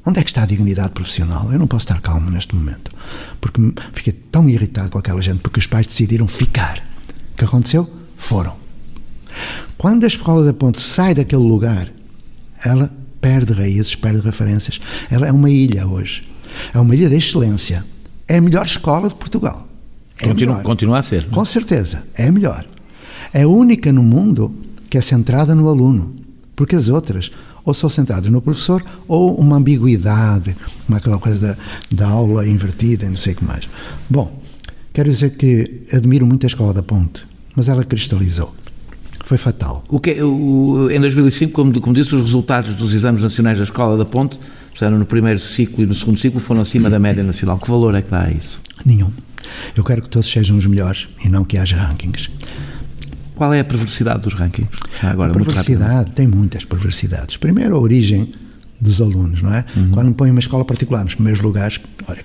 Onde é que está a dignidade profissional? Eu não posso estar calmo neste momento, porque fiquei tão irritado com aquela gente, porque os pais decidiram ficar. O que aconteceu? Foram. Quando a Escola da Ponte sai daquele lugar, ela perde raízes, perde referências. Ela é uma ilha hoje. É uma ilha de excelência. É a melhor escola de Portugal. Continua a ser. Com certeza. É a melhor. É a única no mundo que é centrada no aluno. Porque as outras ou são centradas no professor ou uma ambiguidade, aquela coisa da aula invertida e não sei o que mais. Bom, quero dizer que admiro muito a Escola da Ponte, mas ela cristalizou. Foi fatal. Em 2005, como disse, os resultados dos exames nacionais da Escola da Ponte, no primeiro ciclo e no segundo ciclo, foram acima da média nacional. Que valor é que dá a isso? Nenhum. Eu quero que todos sejam os melhores e não que haja rankings. Qual é a perversidade dos rankings? Agora, a perversidade, tem muitas perversidades. Primeiro, a origem dos alunos, não é? Quando me põem uma escola particular nos primeiros lugares, olha,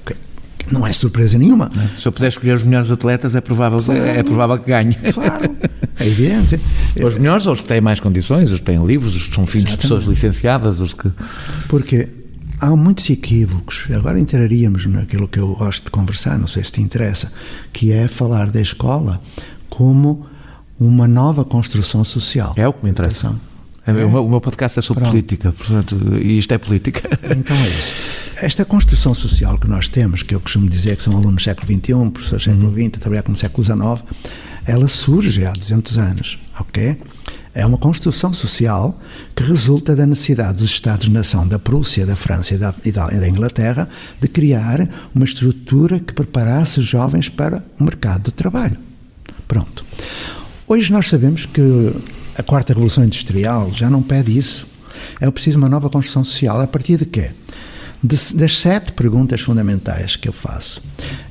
não é surpresa nenhuma. Se eu puder escolher os melhores atletas, é provável que ganhe. Claro, é evidente. Os melhores, ou os que têm mais condições, os que têm livros, os que são filhos de pessoas licenciadas, os que... Porque há muitos equívocos. Agora entraríamos naquilo que eu gosto de conversar, não sei se te interessa, que é falar da escola como uma nova construção social. É o que me interessa. O meu podcast é sobre política, portanto, e isto é política. Então é isso. Esta construção social que nós temos, que eu costumo dizer que são alunos do século XXI, professores do século XX, a trabalhar como século XIX, ela surge há 200 anos, ok? É uma construção social que resulta da necessidade dos Estados-nação da Prússia, da França e da Inglaterra de criar uma estrutura que preparasse os jovens para o mercado de trabalho. Pronto. Hoje nós sabemos que a quarta revolução industrial já não pede isso. É preciso uma nova construção social. A partir de quê? Das 7 perguntas fundamentais que eu faço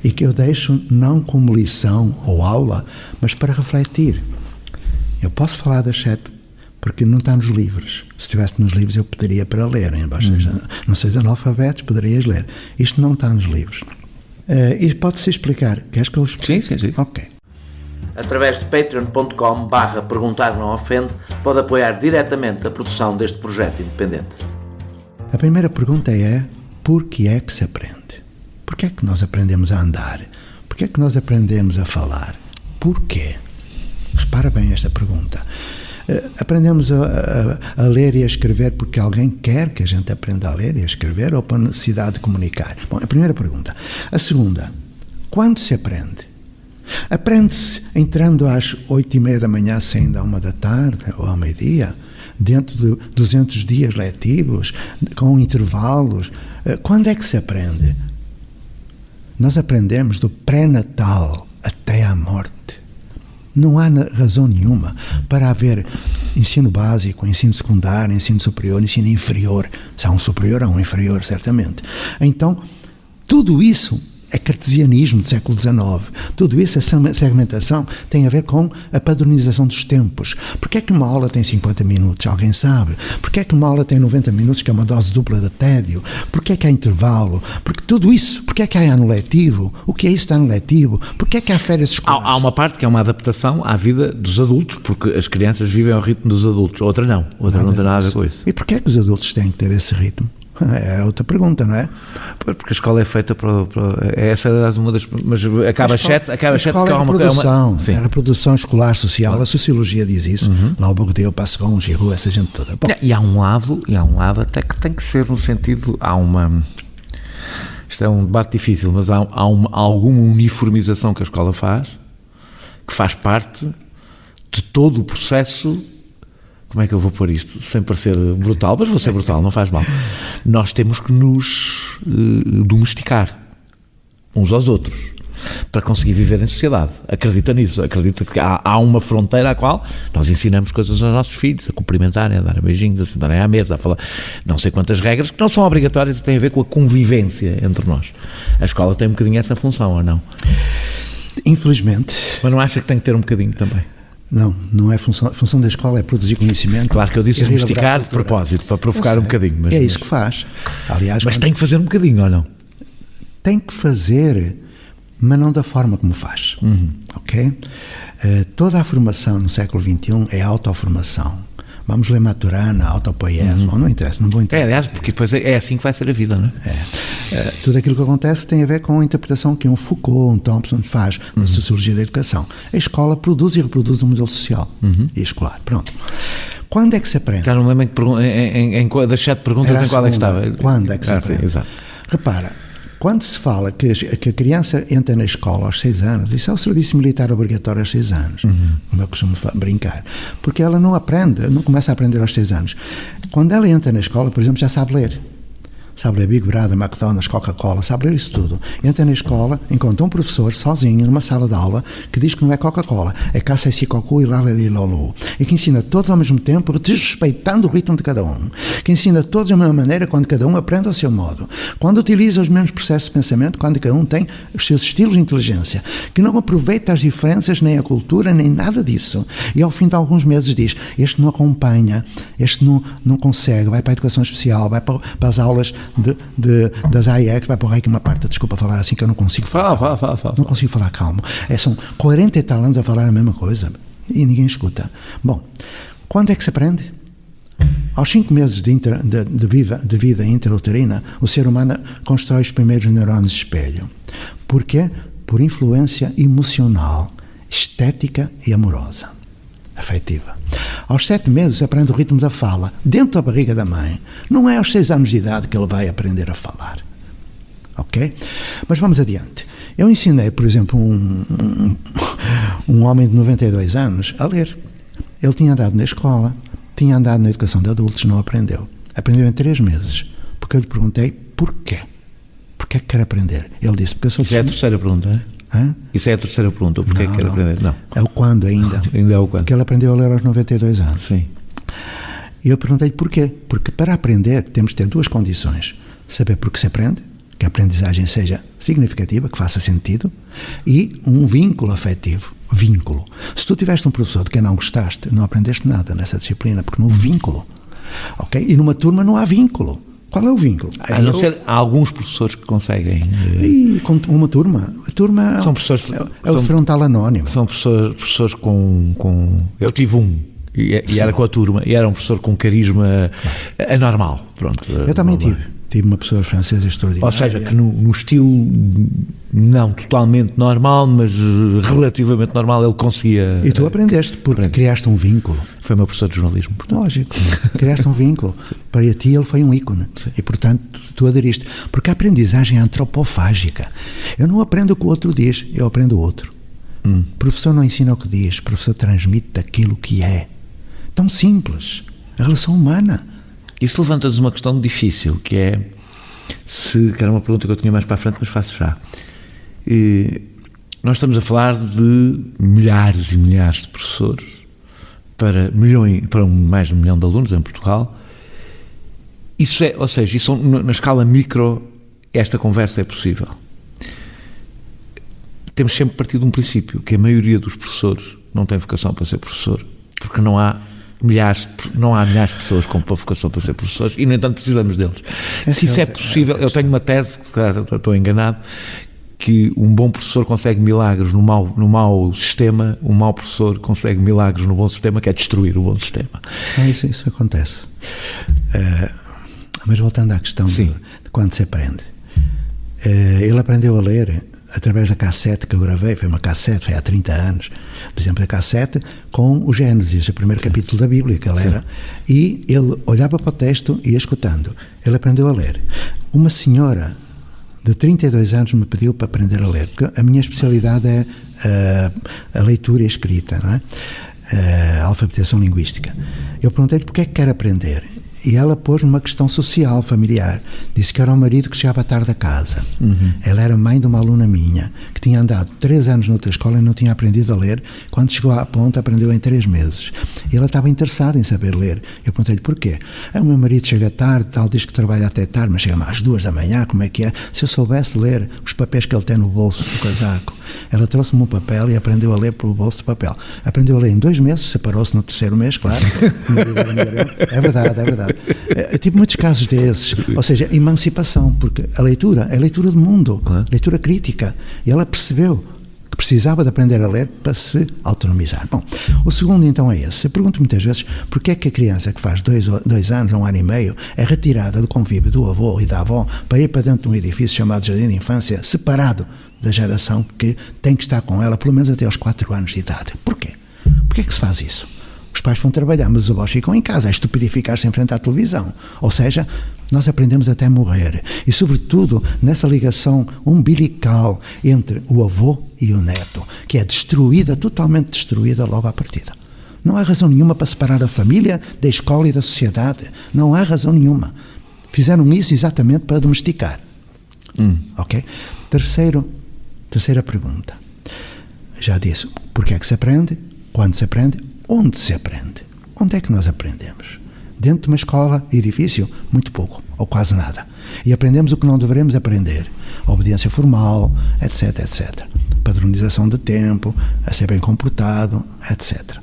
e que eu deixo não como lição ou aula, mas para refletir. Eu posso falar das 7 porque não está nos livros. Se estivesse nos livros eu pediria para ler. Não seis analfabetos, poderias ler. Isto não está nos livros. E pode-se explicar. Queres que eu explique? Sim. Ok. Através de patreon.com/perguntar não ofende, pode apoiar diretamente a produção deste projeto independente. A primeira pergunta é: por que é que se aprende? Por que é que nós aprendemos a andar? Por que é que nós aprendemos a falar? Porquê? Repara bem esta pergunta. Aprendemos a ler e a escrever porque alguém quer que a gente aprenda a ler e a escrever ou para a necessidade de comunicar? Bom, a primeira pergunta. A segunda: quando se aprende? Aprende-se entrando às 8h30 da manhã, saindo à 1 da tarde ou ao meio-dia, dentro de 200 dias letivos, com intervalos. Quando é que se aprende? Nós aprendemos do pré-natal até à morte. Não há razão nenhuma para haver ensino básico, ensino secundário, ensino superior, ensino inferior. Se há um superior, há um inferior, certamente. Então, tudo isso é cartesianismo do século XIX. Tudo isso, essa segmentação, tem a ver com a padronização dos tempos. Porquê é que uma aula tem 50 minutos? Alguém sabe? Porquê é que uma aula tem 90 minutos, que é uma dose dupla de tédio? Porquê é que há intervalo? Porque tudo isso, porquê é que há ano letivo? O que é isso de ano letivo? Porquê é que há férias escolares? Há uma parte que é uma adaptação à vida dos adultos, porque as crianças vivem ao ritmo dos adultos. Outra não tem nada a ver com isso. E porquê é que os adultos têm que ter esse ritmo? É outra pergunta, não é? Porque a escola é feita para essa é uma das... Mas acaba cedo porque é a reprodução escolar social. Claro. A sociologia diz isso. Lá o Bourdieu, Passeron, Giroud, essa gente toda. Bom. E há um lado até que tem que ser no sentido... Isto é um debate difícil, mas há alguma uniformização que a escola faz, que faz parte de todo o processo. Como é que eu vou pôr isto? Sem parecer brutal, mas vou ser brutal, não faz mal. Nós temos que nos domesticar uns aos outros para conseguir viver em sociedade. Acredita nisso, acredita que há uma fronteira à qual nós ensinamos coisas aos nossos filhos, a cumprimentarem, a dar beijinhos, a sentarem à mesa, a falar não sei quantas regras que não são obrigatórias e têm a ver com a convivência entre nós. A escola tem um bocadinho essa função, ou não? Infelizmente. Mas não acha que tem que ter um bocadinho também? Não é a função da escola é produzir conhecimento. Claro que eu disse domesticar de propósito, para provocar um bocadinho. Mas, é isso que faz. Aliás, mas tem que fazer um bocadinho, ou não? Tem que fazer, mas não da forma como faz. Ok? Toda a formação no século XXI é autoformação. Vamos ler Maturana, autopoiese, não interessa, não vou entender. Aliás, porque depois é assim que vai ser a vida, não é? Tudo aquilo que acontece tem a ver com a interpretação que um Foucault, um Thompson faz na sociologia da educação. A escola produz e reproduz um modelo social e escolar. Pronto. Quando é que se aprende? Já não lembro das 7 perguntas em qual é que estava. Quando é que se aprende? Sim, exato. Repara, quando se fala que a criança entra na escola aos 6 anos, isso é o serviço militar obrigatório aos 6 anos, como eu costumo brincar, porque ela não aprende, não começa a aprender aos 6 anos. Quando ela entra na escola, por exemplo, já sabe ler. Sabe ler Big Brother, McDonald's, Coca-Cola, sabe ler isso tudo. Entra na escola, encontra um professor sozinho numa sala de aula que diz que não é Coca-Cola, é Caça-Cocu e Lalelilolu, e que ensina todos ao mesmo tempo, desrespeitando o ritmo de cada um, que ensina todos da mesma maneira quando cada um aprende ao seu modo, quando utiliza os mesmos processos de pensamento, quando cada um tem os seus estilos de inteligência, que não aproveita as diferenças, nem a cultura, nem nada disso, e ao fim de alguns meses diz, este não acompanha, este não consegue, vai para a educação especial, vai para as aulas das AIEC, vai para o REIC uma parte, desculpa falar assim que eu não consigo falar. Não consigo falar calmo. São 40 e tal anos a falar a mesma coisa e ninguém escuta. Bom, quando é que se aprende? Aos 5 meses de vida intrauterina, o ser humano constrói os primeiros neurônios de espelho. Porquê? Por influência emocional, estética e amorosa. Afetiva. Aos 7 meses aprende o ritmo da fala, dentro da barriga da mãe. Não é aos 6 anos de idade que ele vai aprender a falar. Ok? Mas vamos adiante. Eu ensinei, por exemplo, um homem de 92 anos a ler. Ele tinha andado na escola, tinha andado na educação de adultos, não aprendeu. Aprendeu em 3 meses. Porque eu lhe perguntei porquê. Porquê que quer aprender? Ele disse, porque eu sou... Isso é a terceira pergunta, é? Isso é a terceira pergunta, o porquê que quer aprender? Não. É o quando ainda. Ainda é o quando. Porque ele aprendeu a ler aos 92 anos. Sim. E eu perguntei-lhe porquê. Porque para aprender temos de ter 2 condições. Saber porque se aprende, que a aprendizagem seja significativa, que faça sentido, e um vínculo afetivo. Vínculo. Se tu tiveste um professor de quem não gostaste, não aprendeste nada nessa disciplina, porque não há vínculo. Ok? E numa turma não há vínculo. Qual é o vínculo? Há alguns professores que conseguem... E com uma turma? A turma são professores, é o frontal anónimo. São professores com... Eu tive e era com a turma, e era um professor com carisma anormal. Pronto, eu também tive uma pessoa francesa extraordinária. Ou seja, que no estilo não totalmente normal, mas relativamente normal, ele conseguia... E tu aprendeste, porque criaste um vínculo. Foi meu professor de jornalismo, portanto. Lógico, criaste um vínculo. Para ti ele foi um ícone. E, portanto, tu aderiste. Porque a aprendizagem é antropofágica. Eu não aprendo o que o outro diz, eu aprendo o outro. O professor não ensina o que diz, o professor transmite aquilo que é. Tão simples. A relação humana. Isso levanta-nos uma questão difícil, que é, que era uma pergunta que eu tinha mais para a frente, mas faço já. Nós estamos a falar de milhares e milhares de professores para mais de 1 milhão de alunos em Portugal. Ou seja, na escala micro, esta conversa é possível. temos sempre partido de um princípio, que a maioria dos professores não tem vocação para ser professor, porque não há milhares de pessoas com vocação para ser professores e, no entanto, precisamos deles. Se isso é possível, eu tenho uma tese, que claro, estou enganado, que um bom professor consegue milagres no mau sistema, um mau professor consegue milagres no bom sistema, que é destruir o bom sistema. Isso acontece. Mas voltando à questão de quando se aprende. Ele aprendeu a ler através da cassete que eu gravei, foi há 30 anos, por exemplo, a cassete com o Gênesis, o primeiro capítulo da Bíblia que ele era, e ele olhava para o texto e ia escutando. Ele aprendeu a ler. Uma senhora de 32 anos me pediu para aprender a ler, porque a minha especialidade é a leitura e a escrita, não é? A alfabetização linguística. Eu perguntei-lhe porque é que quer aprender. E ela pôs uma questão social, familiar. Disse que era o marido que chegava tarde a casa. Ela era mãe de uma aluna minha, que tinha andado 3 anos noutra escola e não tinha aprendido a ler. Quando chegou à ponta, aprendeu em 3 meses. E ela estava interessada em saber ler. Eu perguntei-lhe porquê. O meu marido chega tarde, tal, diz que trabalha até tarde, mas chega às 2 da manhã, como é que é? Se eu soubesse ler os papéis que ele tem no bolso do casaco. Ela trouxe-me um papel e aprendeu a ler pelo bolso de papel. Aprendeu a ler em 2 meses, separou-se no 3º mês, claro. É verdade. Eu tive muitos casos desses. Ou seja, emancipação, porque a leitura é a leitura do mundo, leitura crítica. E ela percebeu que precisava de aprender a ler para se autonomizar. Bom, o segundo então é esse. Eu pergunto muitas vezes porque é que a criança que faz 2 anos, 1 ano e meio, é retirada do convívio do avô e da avó para ir para dentro de um edifício chamado Jardim de Infância, separado da geração que tem que estar com ela pelo menos até aos 4 anos de idade. Porquê? Porquê é que se faz isso? Os pais vão trabalhar, mas os avós ficam em casa a estupidificar-se em frente à televisão. Ou seja, nós aprendemos até morrer. E, sobretudo, nessa ligação umbilical entre o avô e o neto, que é destruída, totalmente destruída logo à partida. Não há razão nenhuma para separar a família da escola e da sociedade. Não há razão nenhuma. Fizeram isso exatamente para domesticar. Ok? Terceira pergunta. Já disse, porquê é que se aprende? Quando se aprende? Onde se aprende? Onde é que nós aprendemos? Dentro de uma escola, edifício? Muito pouco, ou quase nada. E aprendemos o que não devemos aprender. A obediência formal, etc, etc. Padronização de tempo, a ser bem comportado, etc.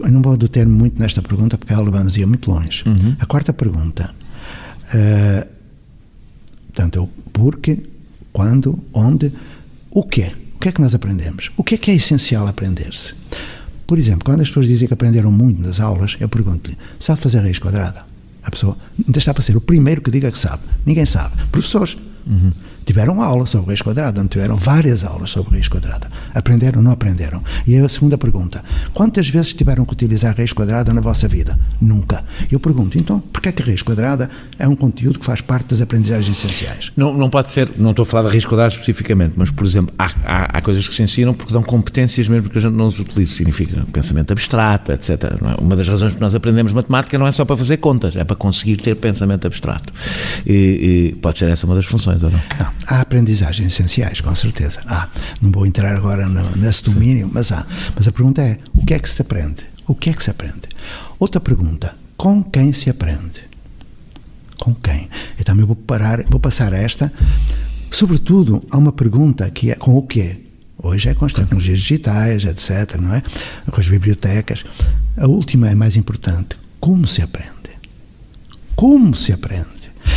Eu não vou deter-me muito nesta pergunta, porque ela leva-nos muito longe. A quarta pergunta. Portanto, é o porquê, quando, onde, o quê? O que é que nós aprendemos? O que é essencial aprender-se? Por exemplo, quando as pessoas dizem que aprenderam muito nas aulas, eu pergunto-lhe, sabe fazer raiz quadrada? A pessoa ainda está para ser o primeiro que diga que sabe. Ninguém sabe. Professores tiveram aula sobre raiz quadrada, não tiveram várias aulas sobre raiz quadrada. Aprenderam ou não aprenderam? E a segunda pergunta, quantas vezes tiveram que utilizar raiz quadrada na vossa vida? Nunca. Eu pergunto, então, porquê é que a raiz quadrada é um conteúdo que faz parte das aprendizagens essenciais? Não pode ser, não estou a falar de raiz quadrada especificamente, mas, por exemplo, há coisas que se ensinam porque dão competências mesmo que a gente não os utiliza. Significa pensamento abstrato, etc. Não é? Uma das razões que nós aprendemos matemática não é só para fazer contas, é para conseguir ter pensamento abstrato. E pode ser essa uma das funções, ou não? Não. Há aprendizagens essenciais, com certeza. Não vou entrar agora nesse domínio, mas há. Mas a pergunta é, o que é que se aprende? O que é que se aprende? Outra pergunta, com quem se aprende? Com quem? Eu também vou passar a esta. Sobretudo, há uma pergunta que é com o quê? Hoje é com as tecnologias digitais, etc., não é? Com as bibliotecas. A última é mais importante. Como se aprende? Como se aprende?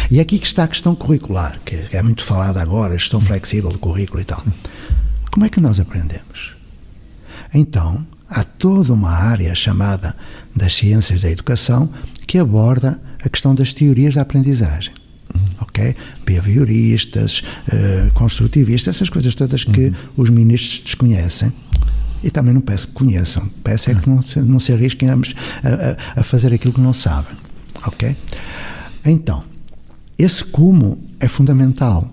E é aqui que está a questão curricular, que é muito falada agora, a gestão flexível do currículo e tal. Como é que nós aprendemos? Então, há toda uma área chamada das ciências da educação que aborda a questão das teorias da aprendizagem. Ok? Behavioristas, construtivistas, essas coisas todas que os ministros desconhecem. E também não peço que conheçam, peço é que não se arrisquem a fazer aquilo que não sabem. Ok? Então, esse como é fundamental.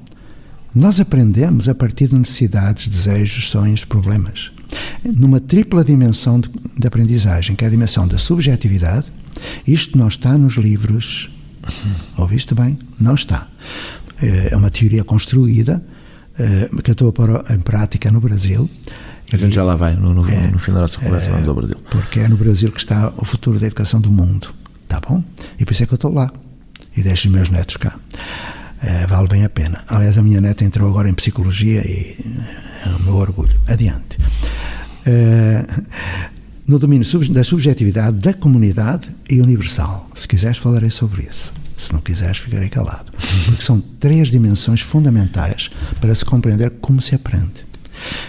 Nós aprendemos a partir de necessidades, desejos, sonhos, problemas. Numa tripla dimensão de aprendizagem, que é a dimensão da subjetividade. Isto não está nos livros. Ouviste bem? Não está. É uma teoria construída, que eu estou a pôr em prática no Brasil. A gente já lá vai, no fim da nossa conversa, vamos ao Brasil. Porque é no Brasil que está o futuro da educação do mundo. Tá bom? E por isso é que eu estou lá. E deixo os meus netos cá. vale bem a pena. Aliás, a minha neta entrou agora em Psicologia e é o meu orgulho. Adiante. No domínio da subjetividade, da comunidade e universal. Se quiseres, falarei sobre isso. Se não quiseres, ficarei calado. Porque são 3 dimensões fundamentais para se compreender como se aprende.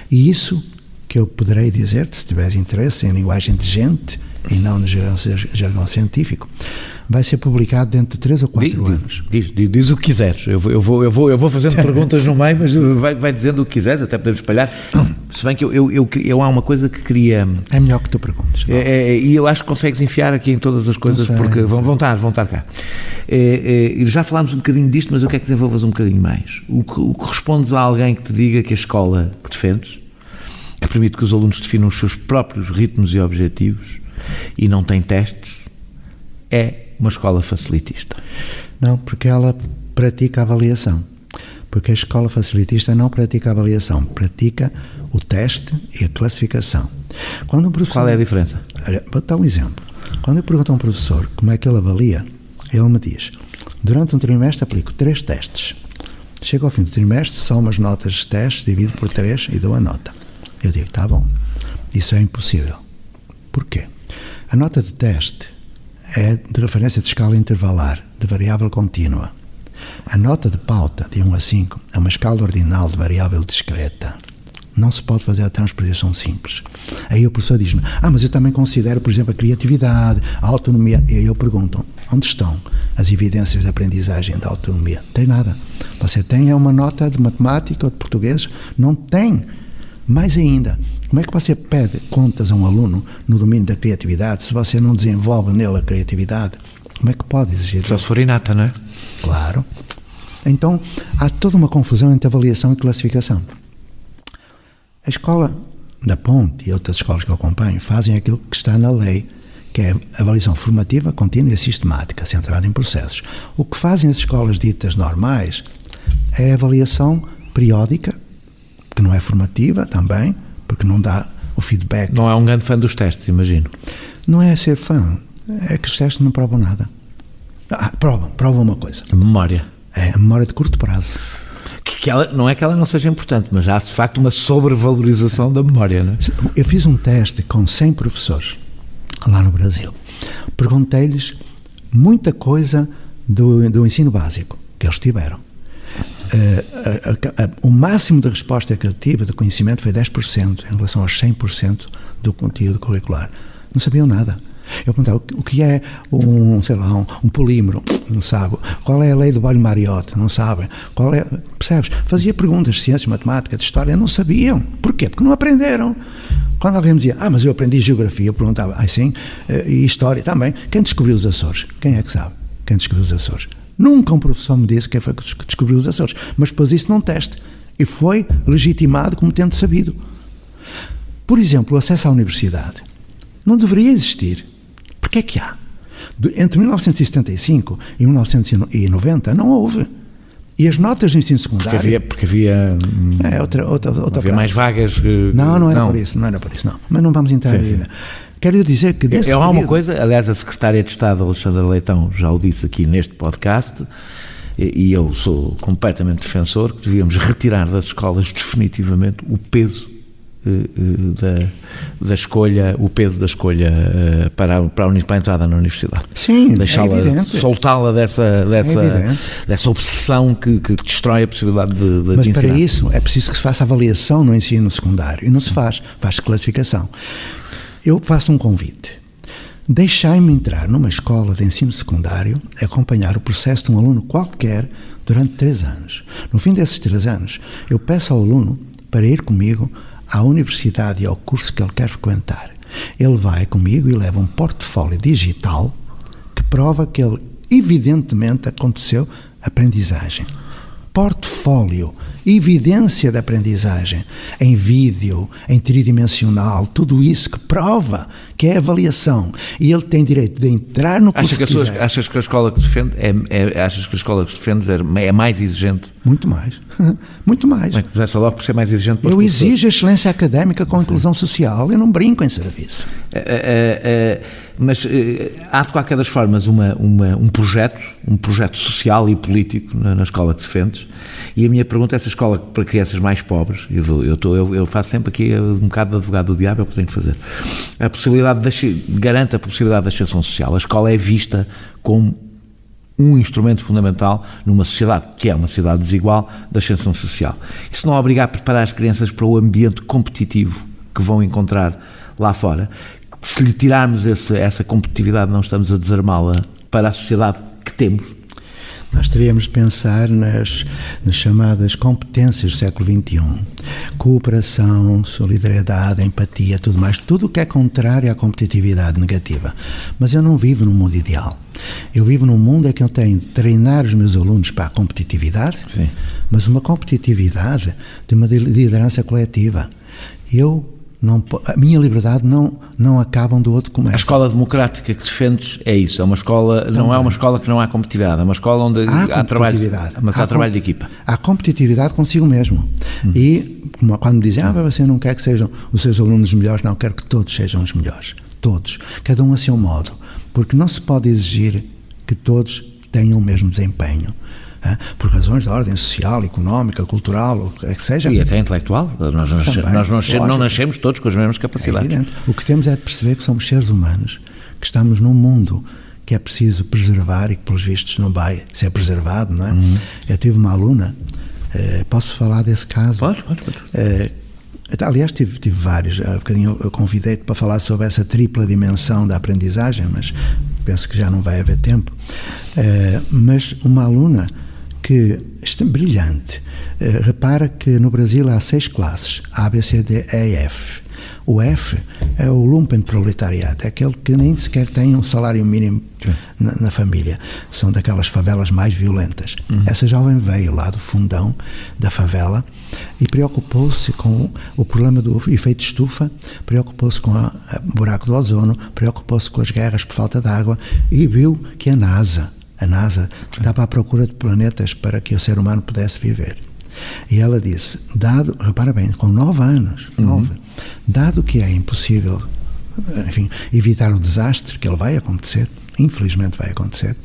E isso que eu poderei dizer-te, se tiveres interesse em linguagem de gente e não no jargão científico, vai ser publicado dentro de 3 ou 4 anos. Diz o que quiseres. Eu vou fazendo perguntas no meio, mas vai dizendo o que quiseres, até podemos espalhar. Se bem que eu há uma coisa que queria... É melhor que tu perguntes. E eu acho que consegues enfiar aqui em todas as coisas, porque vão estar cá. Já falámos um bocadinho disto, mas eu quero que desenvolvas um bocadinho mais. O que respondes a alguém que te diga que a escola que defendes, que permite que os alunos definam os seus próprios ritmos e objetivos e não tem testes, é uma escola facilitista? Não, porque ela pratica a avaliação. Porque a escola facilitista não pratica a avaliação, pratica o teste e a classificação. Quando um professor... Qual é a diferença? Vou dar um exemplo. Quando eu pergunto a um professor como é que ele avalia, ele me diz: durante um trimestre aplico 3 testes. Chego ao fim do trimestre, soma as notas de testes, divido por 3 e dou a nota. Eu digo, está bom. Isso é impossível. Porquê? A nota de teste é de referência de escala intervalar, de variável contínua. A nota de pauta, de 1 a 5, é uma escala ordinal de variável discreta. Não se pode fazer a transposição simples. Aí o professor diz-me, mas eu também considero, por exemplo, a criatividade, a autonomia. E aí eu pergunto, onde estão as evidências de aprendizagem da autonomia? Não tem nada. Você tem uma nota de matemática ou de português? Não tem. Mais ainda, como é que você pede contas a um aluno no domínio da criatividade se você não desenvolve nele a criatividade? Como é que pode exigir? Só se for inata, não é? Claro. Então, há toda uma confusão entre avaliação e classificação. A escola da Ponte e outras escolas que eu acompanho fazem aquilo que está na lei, que é avaliação formativa, contínua e sistemática, centrada em processos. O que fazem as escolas ditas normais é a avaliação periódica, que não é formativa também, porque não dá o feedback. Não é um grande fã dos testes, imagino. Não é ser fã, é que os testes não provam nada. Provam uma coisa. A memória. É a memória de curto prazo. Não é que ela não seja importante, mas há de facto uma sobrevalorização da memória, não é? Eu fiz um teste com 100 professores lá no Brasil. Perguntei-lhes muita coisa do ensino básico que eles tiveram. O máximo de resposta que eu tive de conhecimento foi 10% em relação aos 100% do conteúdo curricular. Não sabiam nada. Eu perguntava o que é um polímero, não sabe. Qual é a lei do Boyle-Mariotte, não sabem. Percebes? Fazia perguntas de ciências, matemática, de história, não sabiam. Porquê? Porque não aprenderam. Quando alguém me dizia, mas eu aprendi geografia, eu perguntava, sim, e história também. Quem descobriu os Açores? Quem é que sabe? Quem descobriu os Açores? Nunca um professor me disse quem foi que descobriu os Açores, mas pôs isso num teste e foi legitimado como tendo sabido. Por exemplo, o acesso à universidade não deveria existir. Porquê é que há? Entre 1975 e 1990 não houve. E as notas do ensino secundário... Porque havia havia mais vagas... Não era por isso, não. Mas não vamos entrar aí. Quero dizer que há uma coisa, aliás, a Secretária de Estado, Alexandra Leitão, já o disse aqui neste podcast, e eu sou completamente defensor, que devíamos retirar das escolas definitivamente o peso da escolha, para a entrada na universidade. Sim, deixá-la, soltá-la dessa obsessão que destrói a possibilidade de Mas ensinar. Para isso é preciso que se faça avaliação no ensino secundário, e não se faz classificação. Eu faço um convite. Deixai-me entrar numa escola de ensino secundário e acompanhar o processo de um aluno qualquer durante 3 anos. No fim desses 3 anos, eu peço ao aluno para ir comigo à universidade e ao curso que ele quer frequentar. Ele vai comigo e leva um portfólio digital que prova que ele, evidentemente, aconteceu aprendizagem. Portfólio portfólio, evidência da aprendizagem, em vídeo, em tridimensional, tudo isso que prova que é avaliação. E ele tem direito de entrar no curso que quiser. Achas que a escola que defende achas que a escola que defendes é mais exigente? Muito mais. Muito mais. Começa logo por ser mais exigente. Eu exijo a excelência académica com a inclusão social. Eu não brinco em serviço. Mas há de qualquer das formas um projeto social e político na escola que defendes, e a minha pergunta é: essa escola para crianças mais pobres, eu faço sempre aqui um bocado de advogado do diabo, é o que tenho que fazer, garante a possibilidade da ascensão social. A escola é vista como um instrumento fundamental numa sociedade que é uma sociedade desigual da ascensão social. Isso não obriga a preparar as crianças para o ambiente competitivo que vão encontrar lá fora. Se lhe tirarmos essa competitividade, não estamos a desarmá-la para a sociedade que temos? Nós teríamos de pensar nas chamadas competências do século XXI. Cooperação, solidariedade, empatia, tudo mais. Tudo o que é contrário à competitividade negativa. Mas eu não vivo num mundo ideal. Eu vivo num mundo em que eu tenho de treinar os meus alunos para a competitividade, sim, mas uma competitividade de uma liderança coletiva. A minha liberdade não acaba onde o outro começa. A escola democrática que defendes é isso, é uma escola, também. Não é uma escola que não há competitividade, é uma escola onde há trabalho, mas há trabalho de equipa. Há competitividade consigo mesmo. E quando me dizem, você não quer que sejam os seus alunos os melhores, não, quero que todos sejam os melhores. Todos. Cada um a seu modo. Porque não se pode exigir que todos tenham o mesmo desempenho. Por razões de ordem social, económica, cultural, o que seja. E até intelectual. Nós não nascemos todos com as mesmas capacidades. É evidente. O que temos é de perceber que somos seres humanos, que estamos num mundo que é preciso preservar e que, pelos vistos, não vai ser preservado, não é? Eu tive uma aluna, posso falar desse caso? Pode. Aliás, tive vários. Há bocadinho eu convidei-te para falar sobre essa tripla dimensão da aprendizagem, mas penso que já não vai haver tempo. Mas uma aluna que é brilhante. Repara que no Brasil há 6 classes, A, B, C, D, E e F. O F é o lumpenproletariado, é aquele que nem sequer tem um salário mínimo na família. São daquelas favelas mais violentas. Essa jovem veio lá do fundão da favela e preocupou-se com o problema do efeito estufa, preocupou-se com o buraco do ozono, preocupou-se com as guerras por falta de água e viu que a NASA estava à procura de planetas para que o ser humano pudesse viver. E ela disse, repara bem, com 9 anos, dado que é impossível, enfim, evitar o desastre, que ele vai acontecer, infelizmente vai acontecer,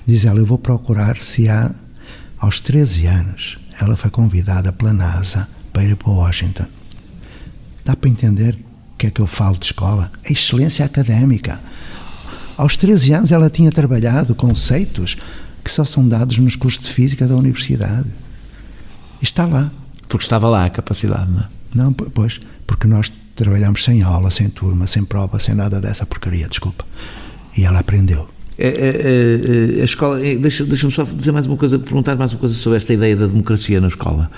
diz ela, eu vou procurar se há, aos 13 anos, ela foi convidada pela NASA para ir para Washington. Dá para entender o que é que eu falo de escola? A excelência académica. Aos 13 anos ela tinha trabalhado conceitos que só são dados nos cursos de física da universidade. Está lá. Porque estava lá a capacidade, não é? Não, pois, porque nós trabalhamos sem aula, sem turma, sem prova, sem nada dessa porcaria, desculpa. E ela aprendeu. A escola, deixa-me só dizer mais uma coisa, perguntar mais uma coisa sobre esta ideia da democracia na escola.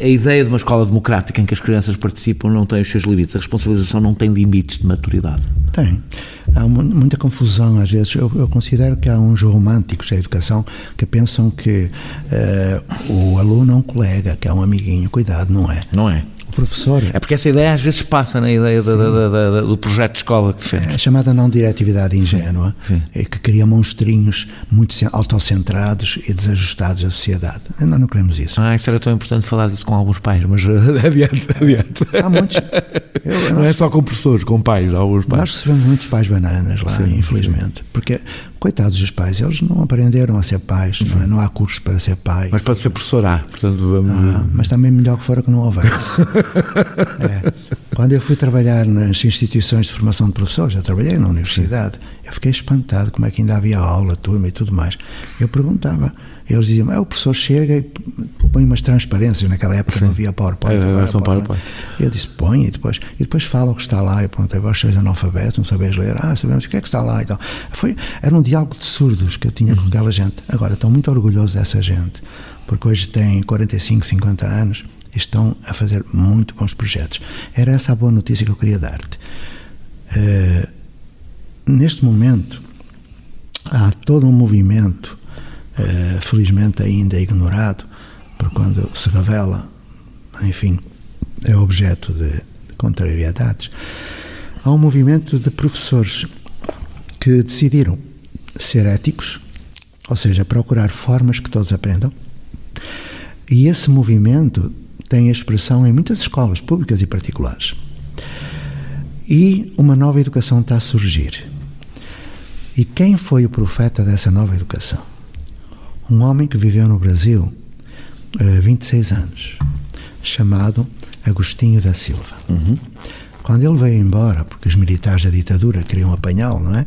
A ideia de uma escola democrática em que as crianças participam não tem os seus limites, a responsabilização não tem limites de maturidade. Tem. Há muita confusão às vezes. Eu considero que há uns românticos da educação que pensam que o aluno é um colega, que é um amiguinho. Cuidado, não é. Não é. O professor... É porque essa ideia às vezes passa na ideia do projeto de escola que defende. É chamada não diretividade ingênua, que cria monstrinhos muito autocentrados e desajustados à sociedade. Nós não queremos isso. Isso era tão importante falar disso com alguns pais, mas adiante. Há muitos... Não é só com professores, com pais, alguns pais. Nós recebemos muitos pais bananas lá, infelizmente, porque, coitados dos pais, eles não aprenderam a ser pais, não há cursos para ser pai. Mas para ser professor portanto vamos... mas também melhor que fora que não houvesse. Quando eu fui trabalhar nas instituições de formação de professores, já trabalhei na universidade, eu fiquei espantado como é que ainda havia aula, turma e tudo mais. Eu perguntava, eles diziam, o professor chega e põe umas transparências, naquela época não havia PowerPoint. Eu disse, põe, e depois fala o que está lá. Eu perguntei, vós sois analfabetos, não sabeis ler? Sabemos, o que é que está lá? Então, era um diálogo de surdos que eu tinha com aquela gente. Agora, estou muito orgulhoso dessa gente, porque hoje têm 45, 50 anos, e estão a fazer muito bons projetos. Era essa a boa notícia que eu queria dar-te. Neste momento, há todo um movimento felizmente ainda ignorado, porque quando se revela, enfim, é objeto de contrariedades. Há um movimento de professores que decidiram ser éticos, ou seja, procurar formas que todos aprendam, e esse movimento tem expressão em muitas escolas públicas e particulares. E uma nova educação está a surgir. E quem foi o profeta dessa nova educação? Um homem que viveu no Brasil 26 anos, chamado Agostinho da Silva. Quando ele veio embora, porque os militares da ditadura queriam apanhá-lo, não é?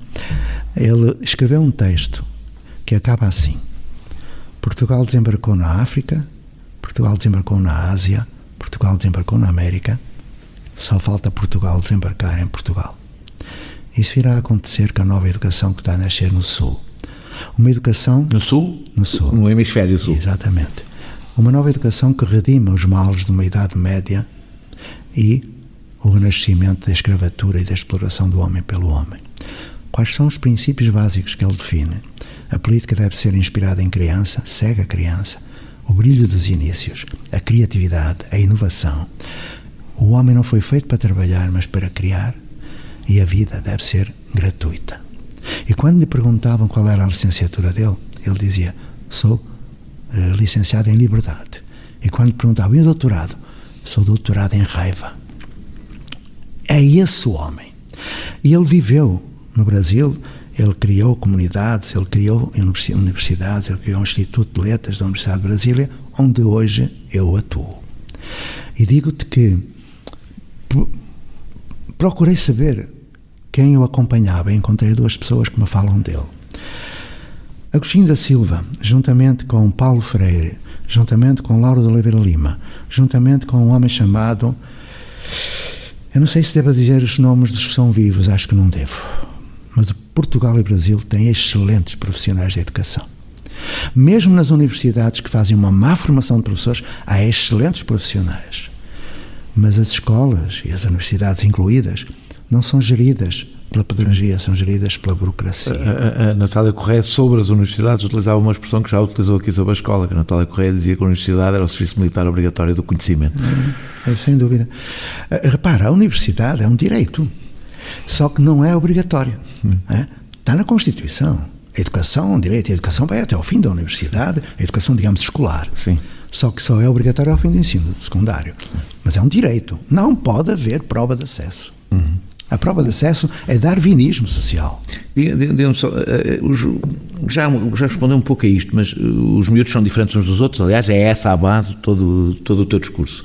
Ele escreveu um texto que acaba assim: Portugal desembarcou na África, Portugal desembarcou na Ásia, Portugal desembarcou na América, só falta Portugal desembarcar em Portugal. Isso irá acontecer com a nova educação que está a nascer no Sul. Uma educação... No Sul? No Sul. No hemisfério Sul. Exatamente. Uma nova educação que redima os males de uma Idade Média e o renascimento da escravatura e da exploração do homem pelo homem. Quais são os princípios básicos que ele define? A política deve ser inspirada em criança, segue a criança, o brilho dos inícios, a criatividade, a inovação. O homem não foi feito para trabalhar, mas para criar, e a vida deve ser gratuita. E quando lhe perguntavam qual era a licenciatura dele, ele dizia: sou licenciado em liberdade. E quando lhe perguntavam: e o doutorado? Sou doutorado em raiva. É esse o homem. E ele viveu no Brasil, ele criou comunidades, ele criou universidades, ele criou um Instituto de Letras da Universidade de Brasília, onde hoje eu atuo. E digo-te que procurei saber quem o acompanhava e encontrei duas pessoas que me falam dele. Agostinho da Silva, juntamente com Paulo Freire, juntamente com Lauro de Oliveira Lima, juntamente com um homem chamado... Eu não sei se devo dizer os nomes dos que são vivos, acho que não devo. Mas Portugal e Brasil têm excelentes profissionais de educação. Mesmo nas universidades que fazem uma má formação de professores, há excelentes profissionais. Mas as escolas, e as universidades incluídas, não são geridas pela pedagogia, são geridas pela burocracia. A Natália Correia, sobre as universidades, utilizava uma expressão que já utilizou aqui sobre a escola, que a Natália Correia dizia que a universidade era o serviço militar obrigatório do conhecimento. Sem dúvida. Repara, a universidade é um direito, só que não é obrigatório. Está na Constituição. A educação é um direito, a educação vai até ao fim da universidade, a educação, digamos, escolar. Sim. Só que só é obrigatório ao fim do ensino secundário. Mas é um direito. Não pode haver prova de acesso. A prova de acesso é darwinismo social. Diga-me só, já respondeu um pouco a isto, mas os miúdos são diferentes uns dos outros, aliás, é essa a base de todo o teu discurso.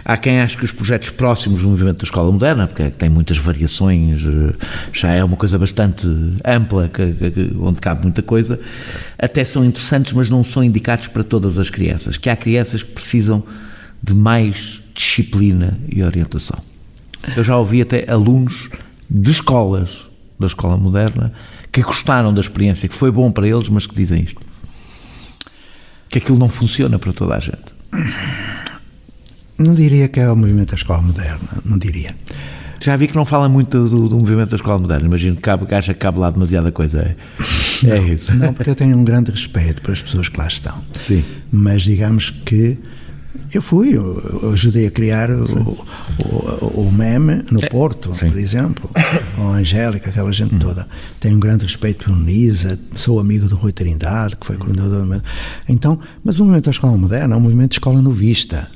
Há quem ache que os projetos próximos do movimento da escola moderna, porque tem muitas variações, já é uma coisa bastante ampla, onde cabe muita coisa, até são interessantes, mas não são indicados para todas as crianças, que há crianças que precisam de mais disciplina e orientação. Eu já ouvi até alunos de escolas da escola moderna que gostaram da experiência, que foi bom para eles, mas que dizem isto, que aquilo não funciona para toda a gente. Não diria que é o movimento da escola moderna, não diria. Já vi que não fala muito do movimento da escola moderna, imagino que acha que cabe lá demasiada coisa. É isso. Não, porque eu tenho um grande respeito para as pessoas que lá estão. Sim. Mas digamos que eu ajudei a criar o meme no Porto, sim, por exemplo, com a Angélica, aquela gente toda. Tenho um grande respeito por Nisa, sou amigo do Rui Trindade, que foi coordenador. Então, mas o movimento da escola moderna é um movimento de escola novista.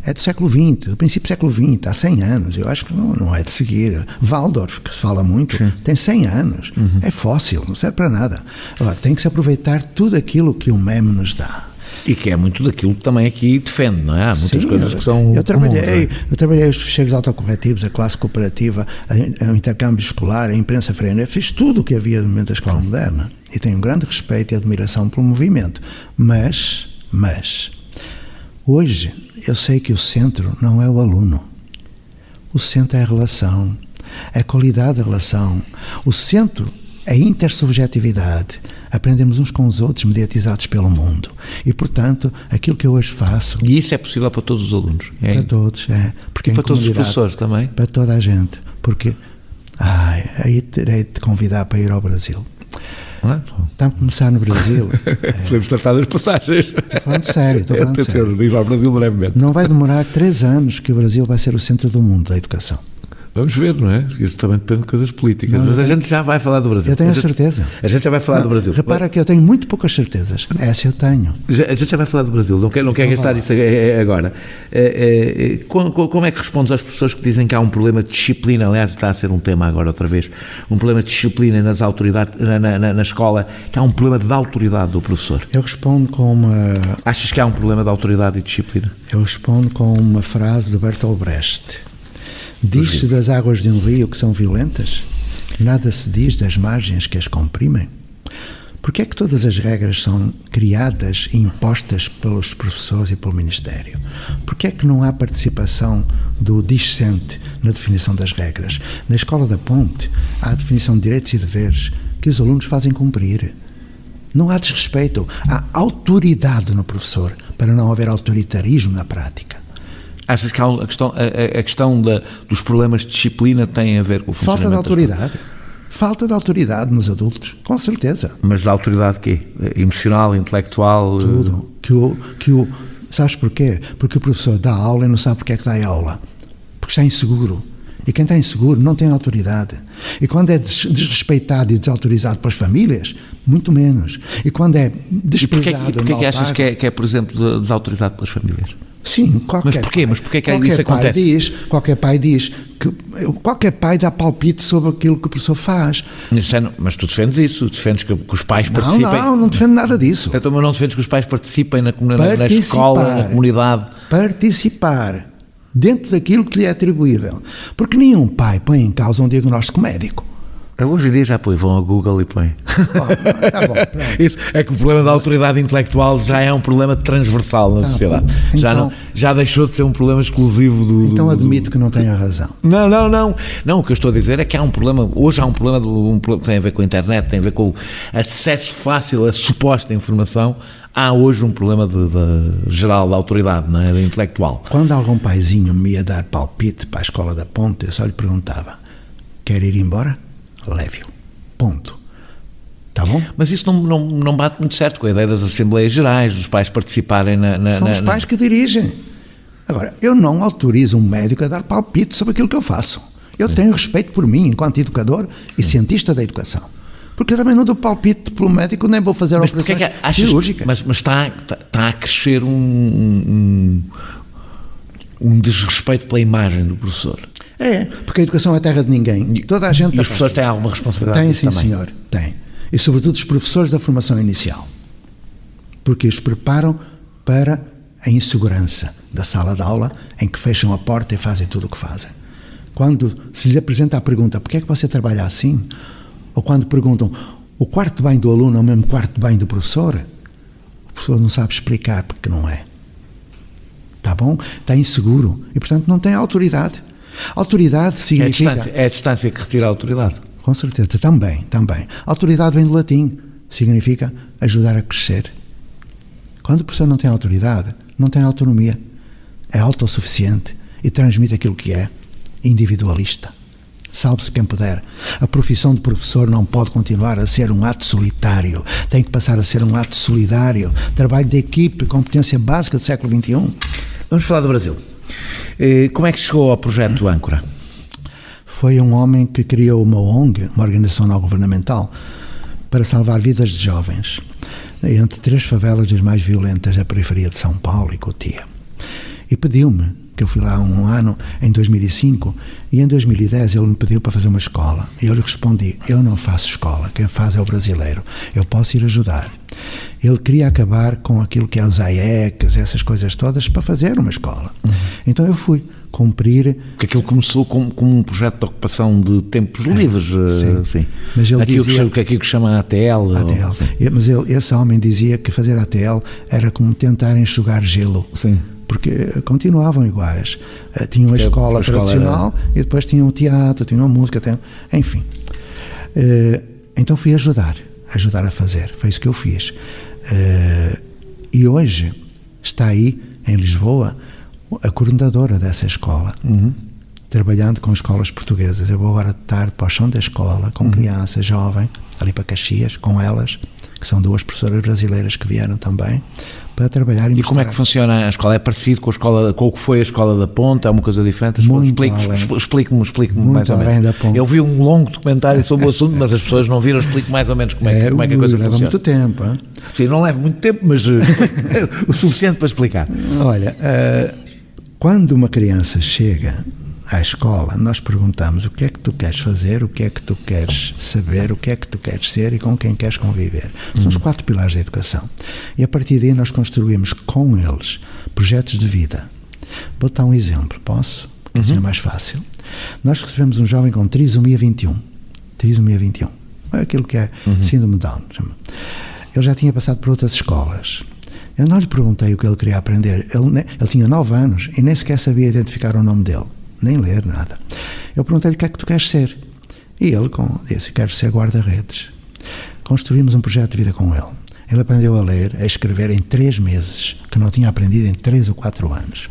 É do século XX, do princípio do século XX, há 100 anos. Eu acho que não é de seguir. Waldorf, que se fala muito, sim, tem 100 anos. É fóssil, não serve para nada. Agora, tem que se aproveitar tudo aquilo que o meme nos dá. E que é muito daquilo que também aqui defende, não é? Há muitas coisas que são eu trabalhei os ficheiros autocorretivos, a classe cooperativa, o intercâmbio escolar, a imprensa freira, fiz tudo o que havia no movimento da escola moderna e tenho um grande respeito e admiração pelo movimento. Mas, hoje eu sei que o centro não é o aluno. O centro é a relação, é a qualidade da relação. O centro é a intersubjetividade. Aprendemos uns com os outros, mediatizados pelo mundo. E, portanto, aquilo que eu hoje faço... E isso é possível para todos os alunos? Para todos, é. Porque e para todos os professores também? Para toda a gente. Porque, aí terei de te convidar para ir ao Brasil. Está a começar no Brasil. Podemos tratar das passagens. Estou falando sério, estou falando sério. Ir ao Brasil brevemente. Não vai demorar 3 anos que o Brasil vai ser o centro do mundo da educação. Vamos ver, não é? Isso também depende de coisas políticas. Mas a gente já vai falar do Brasil. Eu tenho a certeza. A gente já vai falar do Brasil. Repara que eu tenho muito poucas certezas. Essa eu tenho. A gente já vai falar do Brasil. Não quer gastar isso agora. Como é que respondes às pessoas que dizem que há um problema de disciplina? Aliás, está a ser um tema agora outra vez. Um problema de disciplina nas autoridades, na escola, que há um problema de autoridade do professor. Eu respondo com uma... Achas que há um problema de autoridade e disciplina? Eu respondo com uma frase de Bertolt Brecht. Diz-se das águas de um rio que são violentas, nada se diz das margens que as comprimem. Porque é que todas as regras são criadas e impostas pelos professores e pelo Ministério? Porque é que não há participação do discente na definição das regras? Na Escola da Ponte há a definição de direitos e deveres que os alunos fazem cumprir. Não há desrespeito, há autoridade no professor para não haver autoritarismo na prática. Achas que a questão dos problemas de disciplina tem a ver com o funcionamento? Falta de autoridade. Falta de autoridade nos adultos, com certeza. Mas de autoridade quê? Emocional, intelectual? Tudo. Sabes porquê? Porque o professor dá aula e não sabe porque é que dá aula. Porque está inseguro. E quem está inseguro não tem autoridade. E quando é desrespeitado e desautorizado pelas famílias, muito menos. E quando é desprezado... E porquê que achas que é, por exemplo, desautorizado pelas famílias? Sim, Mas porquê que isso acontece? Qualquer pai diz que... Qualquer pai dá palpite sobre aquilo que o professor faz. Mas tu defendes isso? Defendes que os pais participem? Não defendo nada disso. Então, mas não defendes que os pais participem na escola, na comunidade? Participar dentro daquilo que lhe é atribuível. Porque nenhum pai põe em causa um diagnóstico médico. Hoje em dia já vão ao Google e põem. Tá bom, isso é que o problema da autoridade intelectual já é um problema transversal na sociedade. Então, já deixou de ser um problema exclusivo do... Então admito que não tenha razão. Não, o que eu estou a dizer é que há um problema, hoje há um problema que tem a ver com a internet, tem a ver com o acesso fácil a suposta informação. Há hoje um problema geral da autoridade, não é? Da intelectual. Quando algum paizinho me ia dar palpite para a Escola da Ponte, eu só lhe perguntava: quer ir embora? Leve-o. Ponto. Está bom? Mas isso não bate muito certo com a ideia das Assembleias Gerais, dos pais participarem São os pais que dirigem. Agora, eu não autorizo um médico a dar palpite sobre aquilo que eu faço. Eu tenho respeito por mim, enquanto educador e cientista da educação. Porque eu também não dou palpite pelo médico, nem vou fazer operações cirúrgicas. Mas está a crescer um desrespeito pela imagem do professor. É, porque a educação é terra de ninguém. Toda a gente... E os professores têm alguma responsabilidade? Tem, sim, senhor. Tem. E sobretudo os professores da formação inicial. Porque os preparam para a insegurança da sala de aula, em que fecham a porta e fazem tudo o que fazem. Quando se lhe apresenta a pergunta: porquê é que você trabalha assim? Ou quando perguntam: o quarto de banho do aluno é o mesmo quarto de banho do professor? O professor não sabe explicar porque não é. Está bom? Está inseguro e, portanto, não tem autoridade. Autoridade significa... É a distância que retira a autoridade. Com certeza, também. Autoridade vem do latim, significa ajudar a crescer. Quando o professor não tem autoridade, não tem autonomia, é autossuficiente e transmite aquilo que é individualista. Salve-se quem puder. A profissão de professor não pode continuar a ser um ato solitário, tem que passar a ser um ato solidário, trabalho de equipe, competência básica do século XXI. Vamos falar do Brasil. Como é que chegou ao projeto Âncora? Foi um homem que criou uma ONG, uma organização não governamental, para salvar vidas de jovens, entre 3 favelas das mais violentas da periferia de São Paulo e Cotia. E pediu-me, que eu fui lá há um ano, em 2005, e em 2010 ele me pediu para fazer uma escola. E eu lhe respondi: eu não faço escola, quem faz é o brasileiro, eu posso ir ajudar. Ele queria acabar com aquilo que é os AECs, essas coisas todas, para fazer uma escola. Então eu fui cumprir... Porque aquilo começou como um projeto de ocupação de tempos livres. Sim. Mas ele dizia... Aquilo que chama ATL. Mas esse homem dizia que fazer ATL era como tentar enxugar gelo. Sim. Porque continuavam iguais. Tinham a escola tradicional e depois tinham o teatro, tinham a música, enfim. Então fui ajudar a fazer. Foi isso que eu fiz. E hoje está aí, em Lisboa, a coordenadora dessa escola. trabalhando com escolas portuguesas. Eu vou agora de tarde para o chão da escola, com criança jovem, ali para Caxias, com elas, que são 2 professoras brasileiras que vieram também, para trabalhar e como é que funciona a escola? É parecido com o que foi a Escola da Ponta? É uma coisa diferente? Explique-me mais ou menos. Eu vi um longo documentário sobre o assunto, mas as pessoas não viram. Explique mais ou menos como é que a coisa funciona. Leva muito tempo. Hein? Sim, não leva muito tempo, mas o suficiente para explicar. Olha, quando uma criança chega à escola, nós perguntamos o que é que tu queres fazer, o que é que tu queres saber, o que é que tu queres ser e com quem queres conviver. São os 4 pilares da educação. E a partir daí nós construímos com eles projetos de vida. Vou dar um exemplo, posso? Porque assim é mais fácil. Nós recebemos um jovem com trissomia 21. Trissomia 21. É aquilo que é síndrome de Down. Ele já tinha passado por outras escolas. Eu não lhe perguntei o que ele queria aprender. Ele tinha 9 anos e nem sequer sabia identificar o nome dele. Nem ler, nada. Eu perguntei-lhe o que é que tu queres ser. E ele disse, quero ser guarda-redes. Construímos um projeto de vida com ele. Ele aprendeu a ler, a escrever em 3 meses, que não tinha aprendido em 3 ou 4 anos.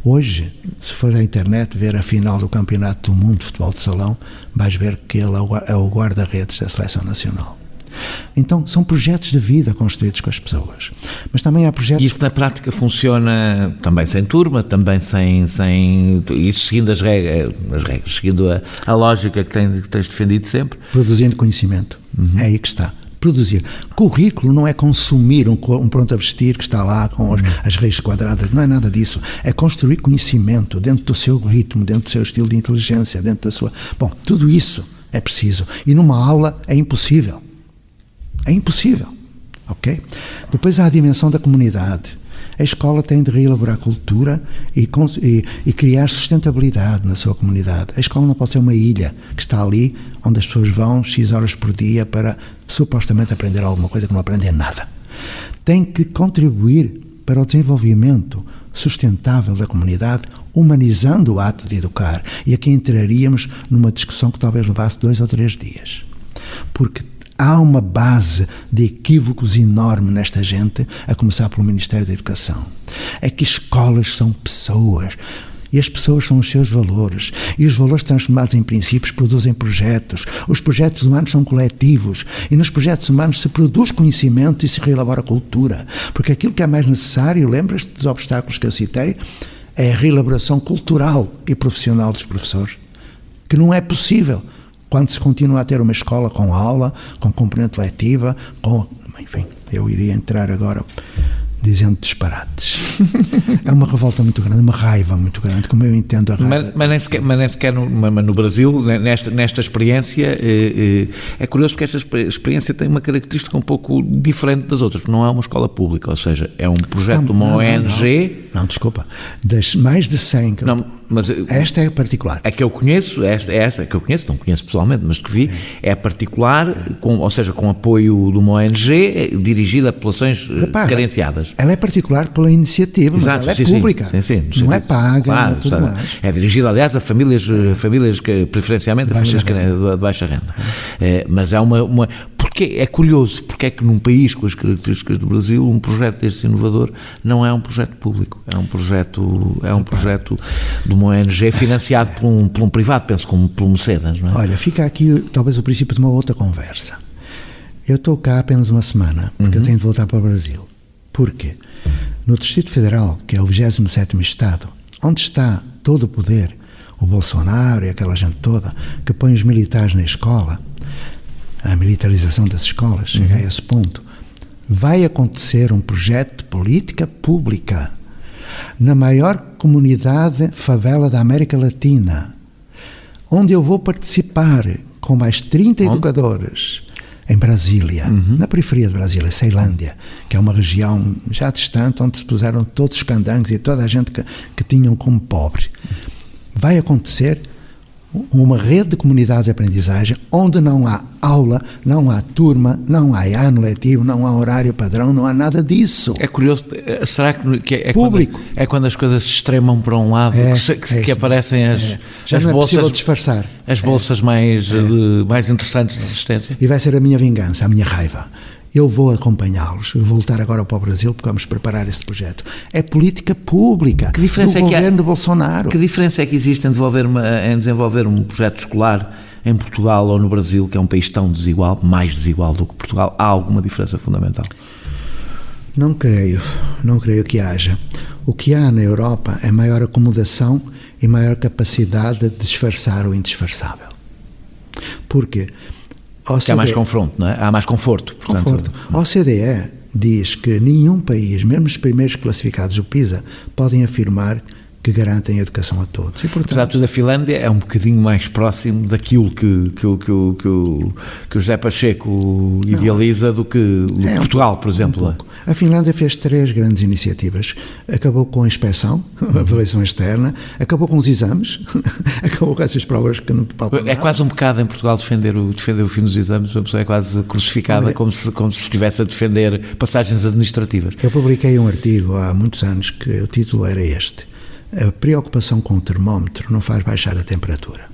Hoje, se for à internet ver a final do Campeonato do Mundo de Futebol de Salão, vais ver que ele é o guarda-redes da Seleção Nacional. Então, são projetos de vida construídos com as pessoas. Mas também há projetos... E isso na prática funciona também sem turma, também sem isso seguindo as regras, seguindo a lógica que tens defendido sempre? Produzindo conhecimento. É aí que está. Produzir. Currículo não é consumir um pronto a vestir que está lá com as raízes quadradas, não é nada disso. É construir conhecimento dentro do seu ritmo, dentro do seu estilo de inteligência, dentro da sua... Bom, tudo isso é preciso. E numa aula é impossível. É impossível, ok? Depois há a dimensão da comunidade. A escola tem de reelaborar a cultura e criar sustentabilidade na sua comunidade. A escola não pode ser uma ilha que está ali, onde as pessoas vão X horas por dia para supostamente aprender alguma coisa que não aprendem nada. Tem que contribuir para o desenvolvimento sustentável da comunidade, humanizando o ato de educar. E aqui entraríamos numa discussão que talvez levasse 2 ou 3 dias. Porque há uma base de equívocos enorme nesta gente, a começar pelo Ministério da Educação. É que escolas são pessoas, e as pessoas são os seus valores, e os valores transformados em princípios produzem projetos. Os projetos humanos são coletivos, e nos projetos humanos se produz conhecimento e se reelabora cultura, porque aquilo que é mais necessário, lembras-te dos obstáculos que eu citei, é a reelaboração cultural e profissional dos professores, que não é possível quando se continua a ter uma escola com aula, com componente letiva, enfim, eu iria entrar agora dizendo disparates. É uma revolta muito grande, uma raiva muito grande, como eu entendo a raiva. Mas nem sequer no Brasil, nesta experiência, é curioso porque esta experiência tem uma característica um pouco diferente das outras, porque não é uma escola pública, ou seja, é um projeto de uma ONG... Não, desculpa, das mais de 100 que mas esta é particular. A que eu conheço, esta que eu conheço, não conheço pessoalmente, mas que vi, é particular, ou seja, com apoio de uma ONG dirigida a populações carenciadas. Ela é particular pela iniciativa, exato, mas ela é pública. Sim, não é paga, claro, não é tudo mais. É dirigida, aliás, a famílias que, preferencialmente, a famílias de baixa renda. Mas é uma... Porque é curioso, porque é que num país com as características do Brasil, um projeto deste inovador não é um projeto público, é um projeto de uma ONG financiado por um privado, penso como pelo Mercedes, não é? Olha, fica aqui talvez o princípio de uma outra conversa. Eu estou cá apenas uma semana, porque eu tenho de voltar para o Brasil. Porquê? No Distrito Federal, que é o 27º Estado, onde está todo o poder, o Bolsonaro e aquela gente toda, que põe os militares na escola, a militarização das escolas, chega a esse ponto, vai acontecer um projeto de política pública na maior comunidade favela da América Latina, onde eu vou participar com mais 30 educadores em Brasília, na periferia de Brasília, Ceilândia, que é uma região já distante, onde se puseram todos os candangos e toda a gente que tinham como pobre. Vai acontecer uma rede de comunidades de aprendizagem onde não há aula, não há turma, não há ano letivo, não há horário padrão, não há nada disso. É curioso, será que é público? Quando as coisas se extremam para um lado que aparecem já as não bolsas, é possível disfarçar. As bolsas mais interessantes de assistência? E vai ser a minha vingança, a minha raiva. eu vou acompanhá-los. Eu vou voltar agora para o Brasil porque vamos preparar esse projeto. É política pública do governo de Bolsonaro. Que diferença é que existe em desenvolver um projeto escolar em Portugal ou no Brasil, que é um país tão desigual, mais desigual do que Portugal? Há alguma diferença fundamental? Não creio que haja. O que há na Europa é maior acomodação e maior capacidade de disfarçar o indisfarçável. Porque há mais confronto, não é? Há mais conforto. Portanto, A OCDE diz que nenhum país, mesmo os primeiros classificados do PISA, podem afirmar que garantem a educação a todos. E, portanto, apesar de tudo, a Finlândia é um bocadinho mais próximo daquilo que o José Pacheco idealiza do que Portugal, por exemplo. A Finlândia fez 3 grandes iniciativas. Acabou com a inspeção, a avaliação externa, acabou com os exames, acabou com essas provas que não palpam nada. É quase um bocado em Portugal defender o fim dos exames, a pessoa é quase crucificada, como se estivesse a defender passagens administrativas. Eu publiquei um artigo há muitos anos que o título era este: a preocupação com o termómetro não faz baixar a temperatura.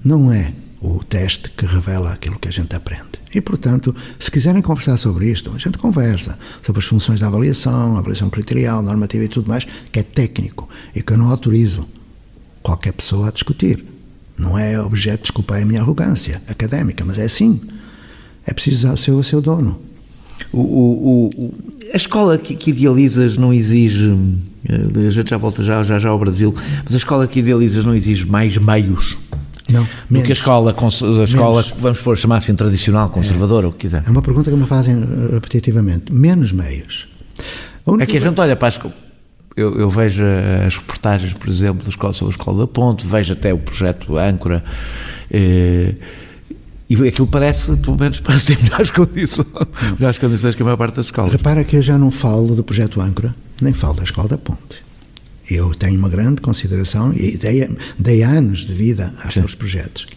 Não é o teste que revela aquilo que a gente aprende. E, portanto, se quiserem conversar sobre isto, a gente conversa sobre as funções da avaliação criterial, normativa e tudo mais, que é técnico e que eu não autorizo qualquer pessoa a discutir. Não é objeto, desculpa, é a minha arrogância académica, mas é assim. É preciso ser o seu dono. A escola que idealizas não exige, a gente já volta já ao Brasil, mas a escola que idealizas não exige mais meios? Não, do que a escola vamos pôr, chamar assim, tradicional, conservadora, o que quiser. É uma pergunta que me fazem repetitivamente. Menos meios. É que a gente olha para a escola. Eu vejo as reportagens, por exemplo, sobre a Escola da Ponte, vejo até o projeto Âncora, e aquilo pelo menos parece ter melhores condições que a maior parte das escolas. Repara que eu já não falo do projeto Âncora, nem falo da Escola da Ponte. Eu tenho uma grande consideração e dei anos de vida àqueles projetos.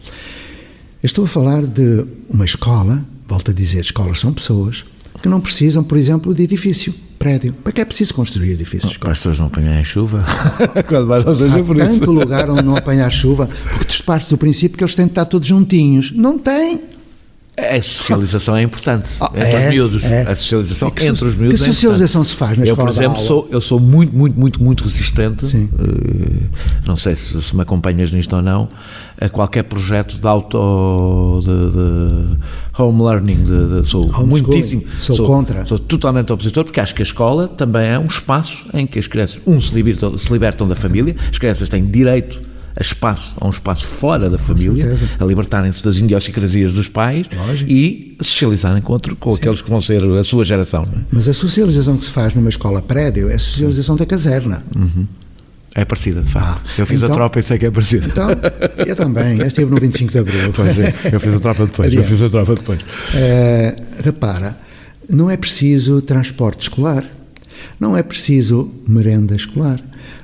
Eu estou a falar de uma escola, volto a dizer, escolas são pessoas, que não precisam, por exemplo, de edifício, prédio. Para que é preciso construir edifícios? Para as pessoas não apanharem chuva. Quando mais não seja por isso. Há tanto lugar onde não apanhar chuva, porque tu partes do princípio que eles têm de estar todos juntinhos. Não têm. A socialização é importante entre os miúdos. A socialização entre os miúdos. Que socialização se faz na escola? Eu, por exemplo, sou muito resistente. Não sei se me acompanhas nisto ou não, a qualquer projeto de home learning. Sou muitíssimo. Sou contra. Sou totalmente opositor, porque acho que a escola também é um espaço em que as crianças se libertam da família. As crianças têm direito a um espaço fora da família, a libertarem-se das idiosincrasias dos pais. Lógico. E a socializarem com aqueles que vão ser a sua geração. Não é? Mas a socialização que se faz numa escola prédio é a socialização da caserna. É parecida, de facto. Eu fiz a tropa e sei que é parecida. Então, eu também. Eu estive no 25 de Abril. Pois é, eu fiz a tropa depois. Repara, não é preciso transporte escolar, não é preciso merenda escolar,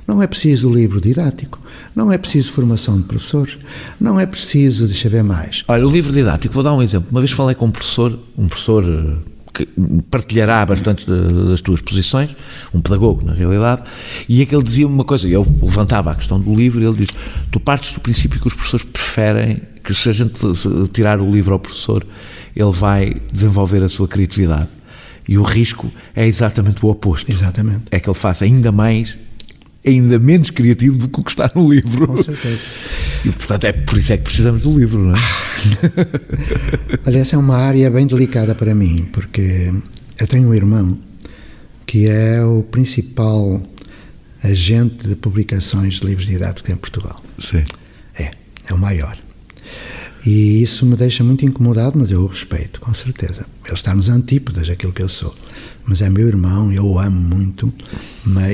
não é preciso livro didático, não é preciso formação de professores, não é preciso, deixa eu ver mais. Olha, o livro didático, vou dar um exemplo. Uma vez falei com um professor que partilhará bastante das tuas posições, um pedagogo, na realidade, e é que ele dizia uma coisa, eu levantava a questão do livro, e ele diz: tu partes do princípio que os professores preferem, que se a gente tirar o livro ao professor, ele vai desenvolver a sua criatividade. E o risco é exatamente o oposto. Exatamente. É que ele faça ainda menos criativo do que o que está no livro. Com certeza. E, portanto, por isso é que precisamos do livro, não é? Olha, essa é uma área bem delicada para mim, porque eu tenho um irmão que é o principal agente de publicações de livros didáticos em Portugal. Sim. É o maior. E isso me deixa muito incomodado, mas eu o respeito, com certeza. Ele está nos antípodas daquilo que eu sou. Mas é meu irmão, eu o amo muito,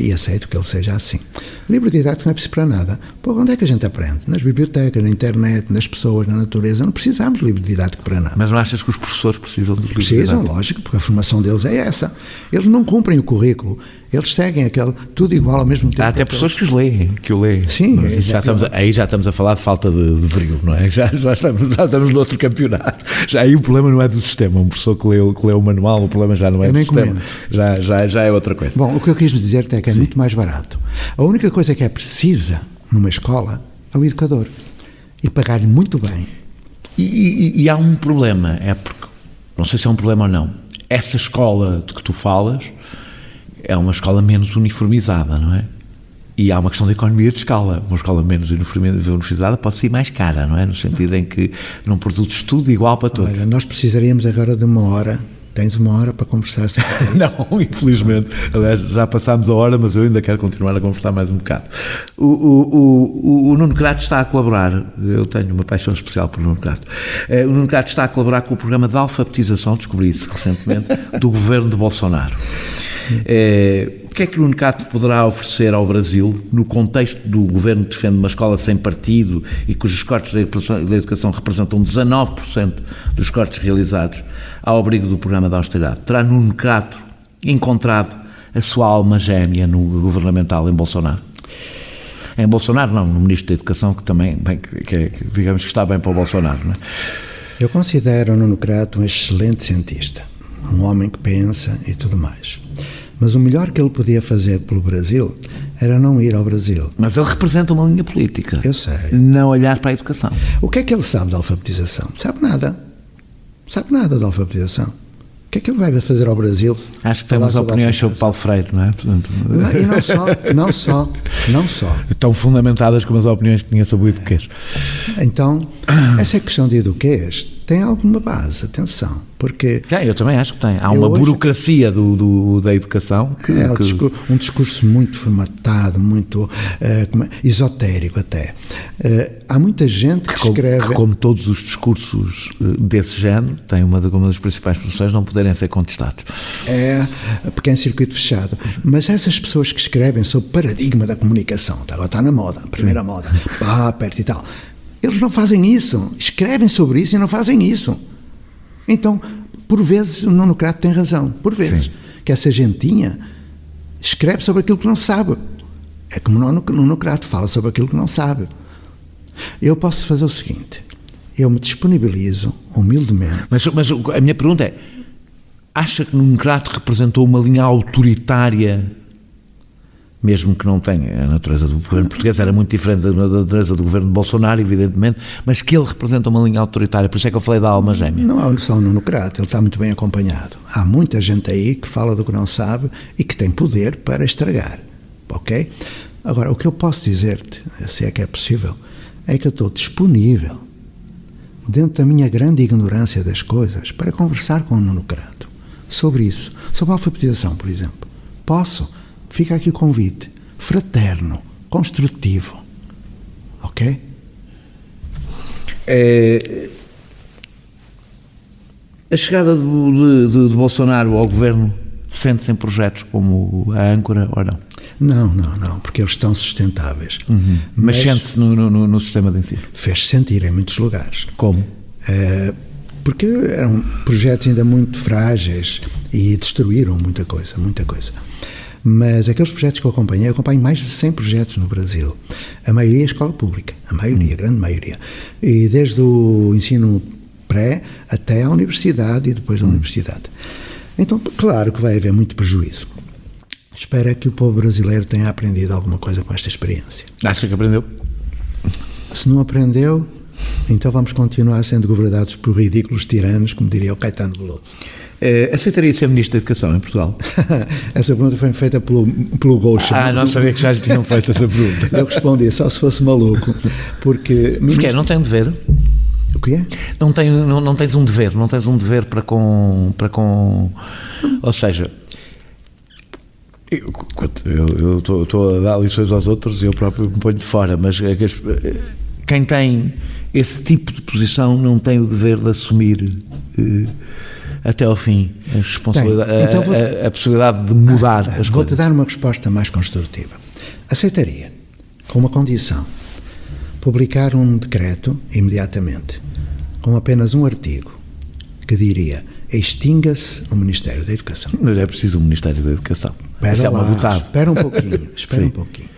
e aceito que ele seja assim. O livro didático não é preciso para nada. Pô, onde é que a gente aprende? Nas bibliotecas, na internet, nas pessoas, na natureza. Não precisamos de livro didático para nada. Mas não achas que os professores precisam dos livros didáticos? Precisam, lógico, porque a formação deles é essa. Eles não cumprem o currículo. Eles seguem tudo igual ao mesmo tempo. Há até pessoas que o leem. Sim. Mas já estamos a falar de falta de brilho, não é? Já estamos no outro campeonato. Já aí o problema não é do sistema. Um professor que lê o manual, o problema já não é do sistema. Já é outra coisa. Bom, o que eu quis dizer é que é muito mais barato. A única coisa que é precisa numa escola é o educador. E pagar-lhe muito bem. E há um problema, porque, não sei se é um problema ou não, essa escola de que tu falas é uma escola menos uniformizada, não é? E há uma questão de economia de escala. Uma escola menos uniformizada pode ser mais cara, não é? No sentido em que não produz tudo igual para todos. Olha, nós precisaríamos agora de 1 hora. Tens 1 hora para conversar sobre isso? Não, infelizmente. Aliás, já passámos a hora, mas eu ainda quero continuar a conversar mais um bocado. O Nuno Crato está a colaborar, eu tenho uma paixão especial por Nuno Crato. O Nuno Crato está a colaborar com o programa de alfabetização, descobri isso recentemente, do governo de Bolsonaro. O que é que o Nuno Crato poderá oferecer ao Brasil no contexto do governo que defende uma escola sem partido e cujos cortes da educação representam 19% dos cortes realizados ao abrigo do programa de austeridade? Terá Nuno Crato encontrado a sua alma gêmea no governamental em Bolsonaro? Em Bolsonaro não, no Ministro da Educação, que também, bem, digamos que está bem para o Bolsonaro, não é? Eu considero o Nuno Crato um excelente cientista, um homem que pensa e tudo mais. Mas o melhor que ele podia fazer pelo Brasil era não ir ao Brasil. Mas ele representa uma linha política. Eu sei. Não olhar para a educação. O que é que ele sabe da alfabetização? Sabe nada. Sabe nada da alfabetização. O que é que ele vai fazer ao Brasil? Acho que temos opiniões sobre Paulo Freire, não é? Portanto... E não só. Tão fundamentadas como as opiniões que tinha sobre o eduquês. Então, essa questão de eduquês tem alguma base, atenção, porque... Eu também acho que tem. Há uma burocracia da educação que... um discurso muito formatado, muito esotérico até. Há muita gente que escreve... Que, como todos os discursos desse género, tem uma das principais posições não poderem ser contestados. Porque é em circuito fechado. Mas essas pessoas que escrevem sobre o paradigma da comunicação, agora está na moda, primeira moda, perto e tal... Eles não fazem isso, escrevem sobre isso e não fazem isso. Então, por vezes, o Nuno Crato tem razão, por vezes, sim, que essa gentinha escreve sobre aquilo que não sabe. É como o Nuno Crato fala sobre aquilo que não sabe. Eu posso fazer o seguinte, eu me disponibilizo, humildemente... Mas a minha pergunta é, acha que Nuno Crato representou uma linha autoritária... Mesmo que não tenha a natureza do governo português, era muito diferente da natureza do governo de Bolsonaro, evidentemente, mas que ele representa uma linha autoritária, por isso é que eu falei da alma gêmea. Não há só o Nuno Crato, ele está muito bem acompanhado. Há muita gente aí que fala do que não sabe e que tem poder para estragar, ok? Agora, o que eu posso dizer-te, se é que é possível, é que eu estou disponível, dentro da minha grande ignorância das coisas, para conversar com o Nuno Crato sobre isso, sobre a alfabetização, por exemplo. Posso? Fica aqui o convite, fraterno, construtivo, ok? A chegada de Bolsonaro ao governo sente-se em projetos como a Âncora ou não? Não, porque eles estão sustentáveis. Mas sente-se no sistema de ensino? Fez-se sentir em muitos lugares. Como? Porque eram projetos ainda muito frágeis e destruíram muita coisa. Mas aqueles projetos que eu acompanho mais de 100 projetos no Brasil. A maioria é escola pública, a grande maioria. E desde o ensino pré até à universidade e depois da universidade. Então, claro que vai haver muito prejuízo. Espero que o povo brasileiro tenha aprendido alguma coisa com esta experiência. Acha que aprendeu? Se não aprendeu, então vamos continuar sendo governados por ridículos tiranos, como diria o Caetano Veloso. Aceitaria ser Ministro da Educação em Portugal? Essa pergunta foi feita pelo Gaucho. Não sabia que já lhe tinham feito essa pergunta. Eu respondi, só se fosse maluco. Porque não tem um dever? O quê? Não tens um dever, não tens um dever para com... Ou seja... Eu estou a dar lições aos outros e eu próprio me ponho de fora, mas quem tem esse tipo de posição não tem o dever de assumir até ao fim a responsabilidade, então a possibilidade de mudar as coisas. Vou-te dar uma resposta mais construtiva. Aceitaria, com uma condição, publicar um decreto imediatamente, com apenas um artigo, que diria: extinga-se o Ministério da Educação. Mas é preciso um Ministério da Educação. Espera um pouquinho.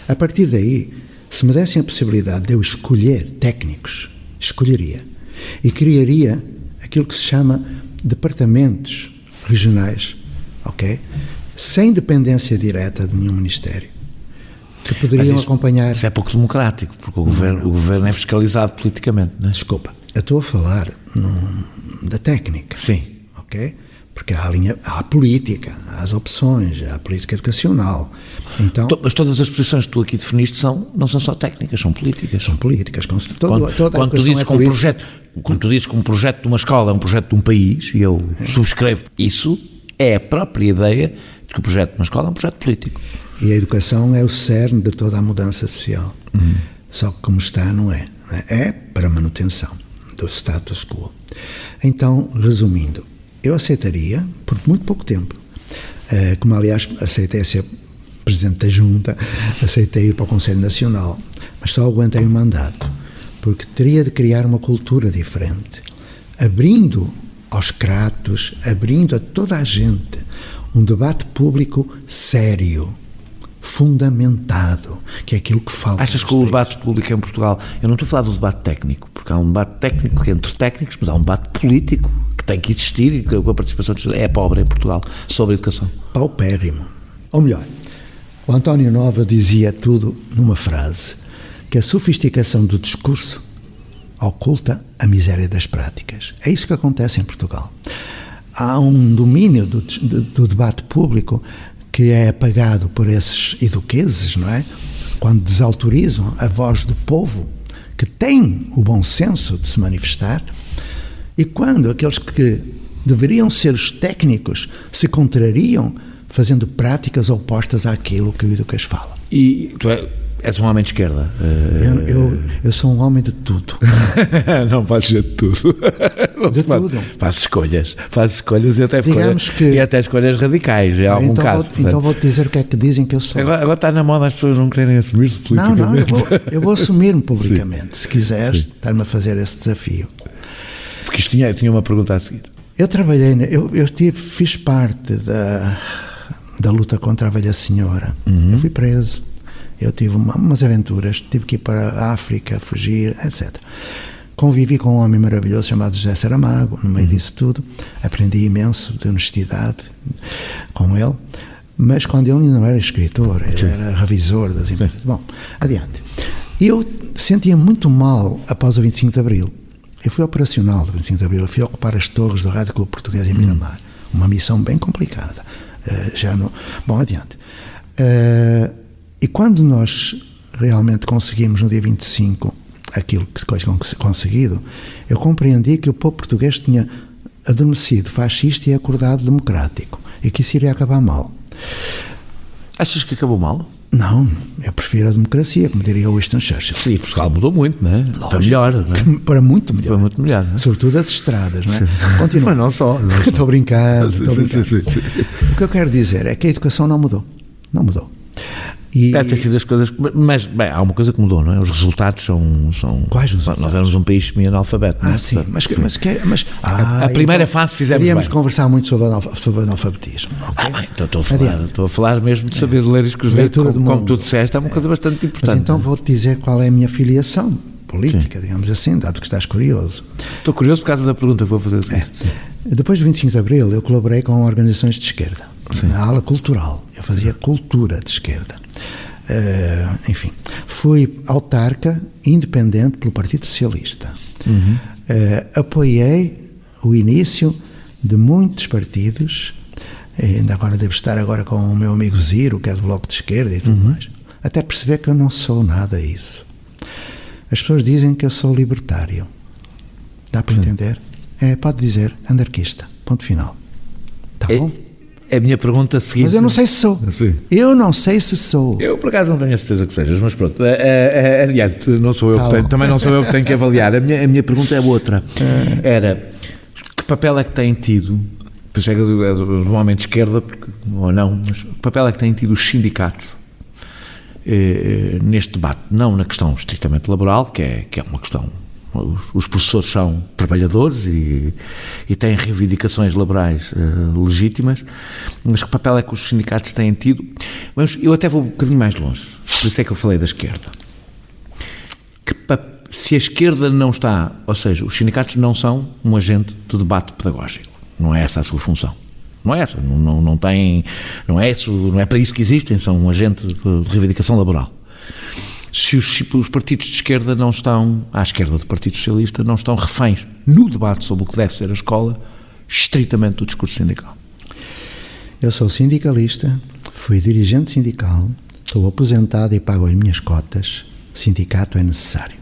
A partir daí, se me dessem a possibilidade de eu escolher técnicos, escolheria. E criaria aquilo que se chama departamentos regionais, ok? Sem dependência direta de nenhum ministério. Que poderiam acompanhar... Isso é pouco democrático, porque o governo é fiscalizado politicamente, não é? Desculpa, eu estou a falar da técnica. Sim. Ok? Porque há a política, há as opções, há a política educacional. Então, mas todas as posições que tu aqui definiste não são só técnicas, são políticas. são políticas. Quando tu dizes que quando tu dizes que um projeto de uma escola é um projeto de um país, e eu subscrevo isso, é a própria ideia de que o projeto de uma escola é um projeto político. E a educação é o cerne de toda a mudança social. Só que como está, não é. É para manutenção do status quo. Então, resumindo, eu aceitaria, por muito pouco tempo, como aliás aceitei ser Presidente da Junta, aceitei ir para o Conselho Nacional, mas só aguentei um mandato, porque teria de criar uma cultura diferente, abrindo aos cratos, abrindo a toda a gente um debate público sério, fundamentado, que é aquilo que falta. Achas que o debate público em Portugal, eu não estou a falar do debate técnico, porque há um debate técnico entre técnicos, mas há um debate político que tem que existir e com a participação é pobre em Portugal sobre a educação? Paupérrimo. Ou melhor, o António Nobre dizia tudo numa frase, que a sofisticação do discurso oculta a miséria das práticas. É isso que acontece em Portugal. Há um domínio do debate público que é apagado por esses iduqueses, não é? Quando desautorizam a voz do povo, que tem o bom senso de se manifestar, e quando aqueles que deveriam ser os técnicos se contrariam fazendo práticas opostas àquilo que o Educas fala. E tu és um homem de esquerda? Eu sou um homem de tudo. Não podes ser de tudo. De tudo. Faz escolhas e até, e até escolhas radicais, em algum caso. Então vou-te dizer o que é que dizem que eu sou. Agora está na moda as pessoas não querem assumir-se politicamente. Não, eu vou assumir-me publicamente, se quiseres estar-me a fazer esse desafio. Porque isto tinha uma pergunta a seguir. Eu trabalhei, fiz parte da luta contra a velha senhora. Eu fui preso. Eu tive umas aventuras, tive que ir para a África, fugir, etc. Convivi com um homem maravilhoso chamado José Saramago, no meio disso tudo. Aprendi imenso de honestidade com ele, mas quando ele ainda não era escritor, ele era revisor das empresas. Bom, adiante. E eu sentia muito mal após o 25 de Abril. Eu fui operacional do 25 de Abril, eu fui ocupar as torres do Rádio Clube Português em Miramar. Uma missão bem complicada. Bom, adiante. E quando nós realmente conseguimos, no dia 25, aquilo que depois conseguido, eu compreendi que o povo português tinha adormecido fascista e acordado democrático, e que isso iria acabar mal. Achas que acabou mal? Não, eu prefiro a democracia, como diria Winston Churchill. Sim, Portugal mudou muito, não é? Lógico, para melhor, não é? Para muito melhor. Para muito melhor, não é? Sobretudo as estradas, não é? Continua. Mas não só. Estou brincando. Sim. O que eu quero dizer é que a educação não mudou. Não mudou. Deve ter sido as coisas, mas bem, há uma coisa que mudou, não é? Os resultados são Quais resultados? Nós éramos um país semi-analfabeto, não é? Sim, a primeira fase fizemos Podíamos bem. conversar muito sobre analfabetismo. Okay? Então estou a falar mesmo de saber ler e escrever, como tu disseste, é uma coisa bastante importante. Mas então vou-te dizer qual é a minha filiação política, digamos assim, dado que estás curioso. Estou curioso por causa da pergunta que vou fazer. Depois do 25 de Abril, eu colaborei com organizações de esquerda, na ala cultural. Eu fazia cultura de esquerda. Enfim, fui autarca independente pelo Partido Socialista. Apoiei o início de muitos partidos, ainda agora devo estar agora com o meu amigo Ziro, que é do Bloco de Esquerda e tudo mais, até perceber que eu não sou nada isso. As pessoas dizem que eu sou libertário. Dá para entender? Pode dizer anarquista. Ponto final. Está bom? A minha pergunta seguinte... Mas eu não sei se sou. Sim. Eu não sei se sou. Eu, por acaso, não tenho a certeza que sejas, mas pronto. Adiante, não sou eu que tenho, também não sou eu que tenho que avaliar. A minha pergunta é outra. Era, que papel é que têm tido, pensei que é do homem de esquerda, ou não, mas que papel é que têm tido os sindicatos neste debate? Não na questão estritamente laboral, que é uma questão... Os professores são trabalhadores e têm reivindicações laborais legítimas, mas que papel é que os sindicatos têm tido? Mas eu até vou um bocadinho mais longe, por isso é que eu falei da esquerda. Se a esquerda não está, ou seja, os sindicatos não são um agente de debate pedagógico, não é essa a sua função. Não é essa, não é para isso que existem, são um agente de reivindicação laboral. Se os partidos de esquerda não estão, à esquerda do Partido Socialista, não estão reféns no debate sobre o que deve ser a escola, estritamente do discurso sindical? Eu sou sindicalista, fui dirigente sindical, estou aposentado e pago as minhas cotas, sindicato é necessário.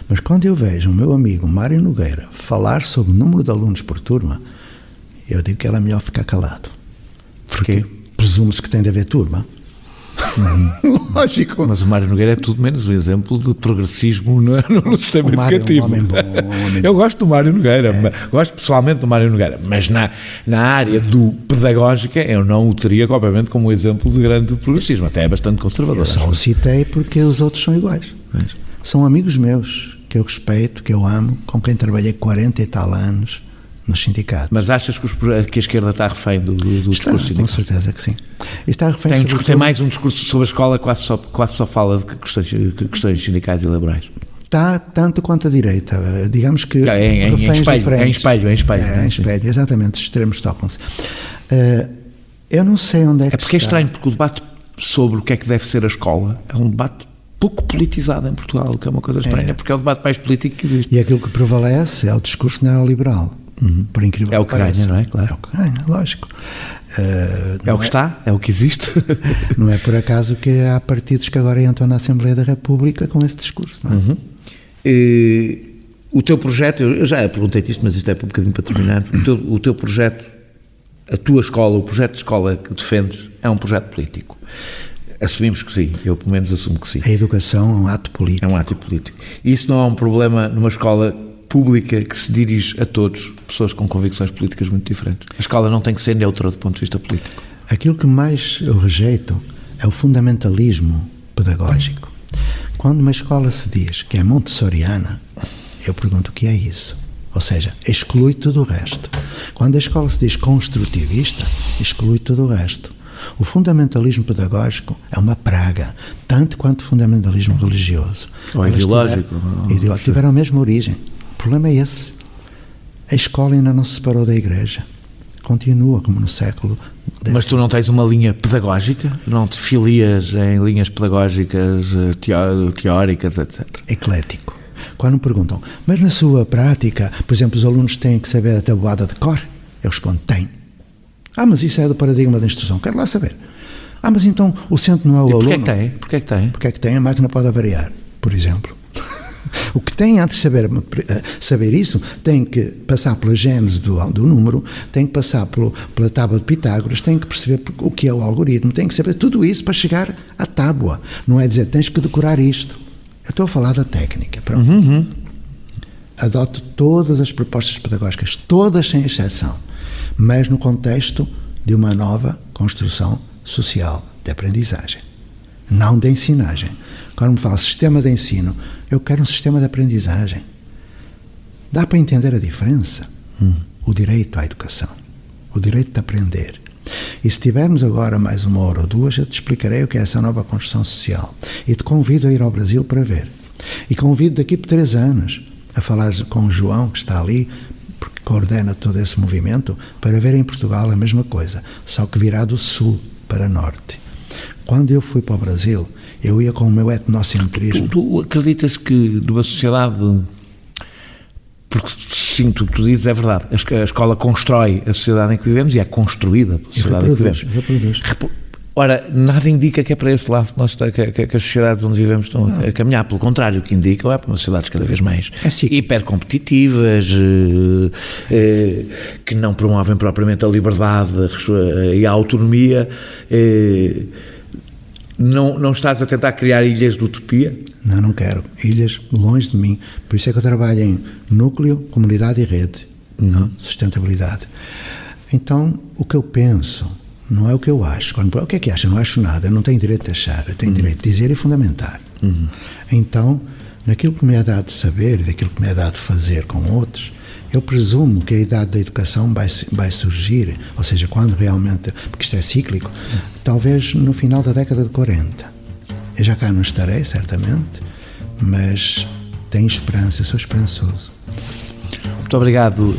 Mas quando eu vejo o meu amigo Mário Nogueira falar sobre o número de alunos por turma, eu digo que era melhor ficar calado. Porque presume-se que tem de haver turma. Lógico. Mas o Mário Nogueira é tudo menos um exemplo de progressismo no sistema educativo. É um homem bom, um homem Eu gosto do Mário Nogueira, gosto pessoalmente do Mário Nogueira, mas na área do pedagógica eu não o teria, obviamente, como um exemplo de grande progressismo, até é bastante conservador. Eu só o citei porque os outros são iguais. São amigos meus, que eu respeito, que eu amo, com quem trabalhei 40 e tal anos nos sindicatos. Mas achas que a esquerda está refém do discurso sindical? Com certeza que sim. E está refém tem mais um discurso sobre a escola que quase só fala de questões sindicais e laborais. Está tanto quanto a direita. Digamos que... Em espelho, exatamente, os extremos tocam-se. Eu não sei onde é que porque é estranho, porque o debate sobre o que é que deve ser a escola é um debate pouco politizado em Portugal, que é uma coisa estranha, porque é o debate mais político que existe. E aquilo que prevalece é o discurso neoliberal. Por incrível é o que ganha, não é? Claro. É o que ganha, lógico. É o que está, é o que existe. Não é por acaso que há partidos que agora entram na Assembleia da República com esse discurso, não é? O teu projeto, eu já perguntei-te isto, mas isto é um bocadinho para terminar, o teu projeto, a tua escola, o projeto de escola que defendes é um projeto político. Assumimos que sim, eu pelo menos assumo que sim. A educação é um ato político. É um ato político. E isso não é um problema numa escola pública que se dirige a todos, pessoas com convicções políticas muito diferentes. A escola não tem que ser neutra do ponto de vista político. Aquilo que mais eu rejeito é o fundamentalismo pedagógico. Quando uma escola se diz que é montessoriana, eu pergunto o que é isso. Ou seja, exclui tudo o resto. Quando a escola se diz construtivista, exclui tudo o resto. O fundamentalismo pedagógico é uma praga, tanto quanto o fundamentalismo religioso. Ou ideológico. Tiveram a mesma origem. O problema é esse. A escola ainda não se separou da igreja. Continua como no século X. Mas tu não tens uma linha pedagógica? Não te filias em linhas pedagógicas teóricas, etc.? Eclético. Quando me perguntam, mas na sua prática, por exemplo, os alunos têm que saber a tabuada de cor? Eu respondo, têm. Mas isso é do paradigma da instrução. Quero lá saber. Mas então o centro não é o aluno. Porquê é que tem? Porque é que tem? A máquina pode avariar, por exemplo. O que tem, antes de saber isso, tem que passar pela gênese do número, tem que passar pela tábua de Pitágoras, tem que perceber o que é o algoritmo, tem que saber tudo isso para chegar à tábua. Não é dizer, tens que decorar isto. Eu estou a falar da técnica. Pronto. Adoto todas as propostas pedagógicas, todas sem exceção, mas no contexto de uma nova construção social de aprendizagem, não de ensinagem. Quando me fala sistema de ensino, eu quero um sistema de aprendizagem. Dá para entender a diferença? O direito à educação, o direito de aprender. E se tivermos agora mais 1 hora ou 2, eu te explicarei o que é essa nova construção social. E te convido a ir ao Brasil para ver. E convido daqui por 3 anos a falar com o João, que está ali, porque coordena todo esse movimento, para ver em Portugal a mesma coisa, só que virá do sul para norte. Quando eu fui para o Brasil, eu ia com o meu etnocentrismo. Tu acreditas que numa sociedade... Porque sim, tu dizes é verdade, a escola constrói a sociedade em que vivemos e é construída pela sociedade em que vivemos. Reproduz. Ora, nada indica que é para esse lado que as sociedades onde vivemos estão a caminhar. Pelo contrário, o que indicam é para umas sociedades cada vez mais hipercompetitivas, que não promovem propriamente a liberdade e a autonomia. Não estás a tentar criar ilhas de utopia? Não quero. Ilhas longe de mim. Por isso é que eu trabalho em núcleo, comunidade e rede. Sustentabilidade. Então, o que eu penso não é o que eu acho. O que é que acho? Eu não acho nada. Eu não tenho direito de achar. Eu tenho direito de dizer e fundamentar. Então, naquilo que me é dado de saber e daquilo que me é dado de fazer com outros, eu presumo que a idade da educação vai surgir, ou seja, quando realmente, porque isto é cíclico, talvez no final da década de 40. Eu já cá não estarei, certamente, mas tenho esperança, sou esperançoso. Muito obrigado,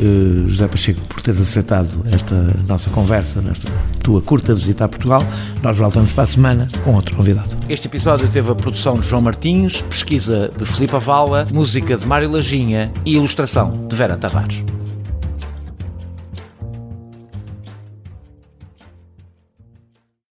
José Pacheco, por teres aceitado esta nossa conversa, nesta tua curta visita a Portugal. Nós voltamos para a semana com outro convidado. Este episódio teve a produção de João Martins, pesquisa de Filipe Avala, música de Mário Lajinha e ilustração de Vera Tavares.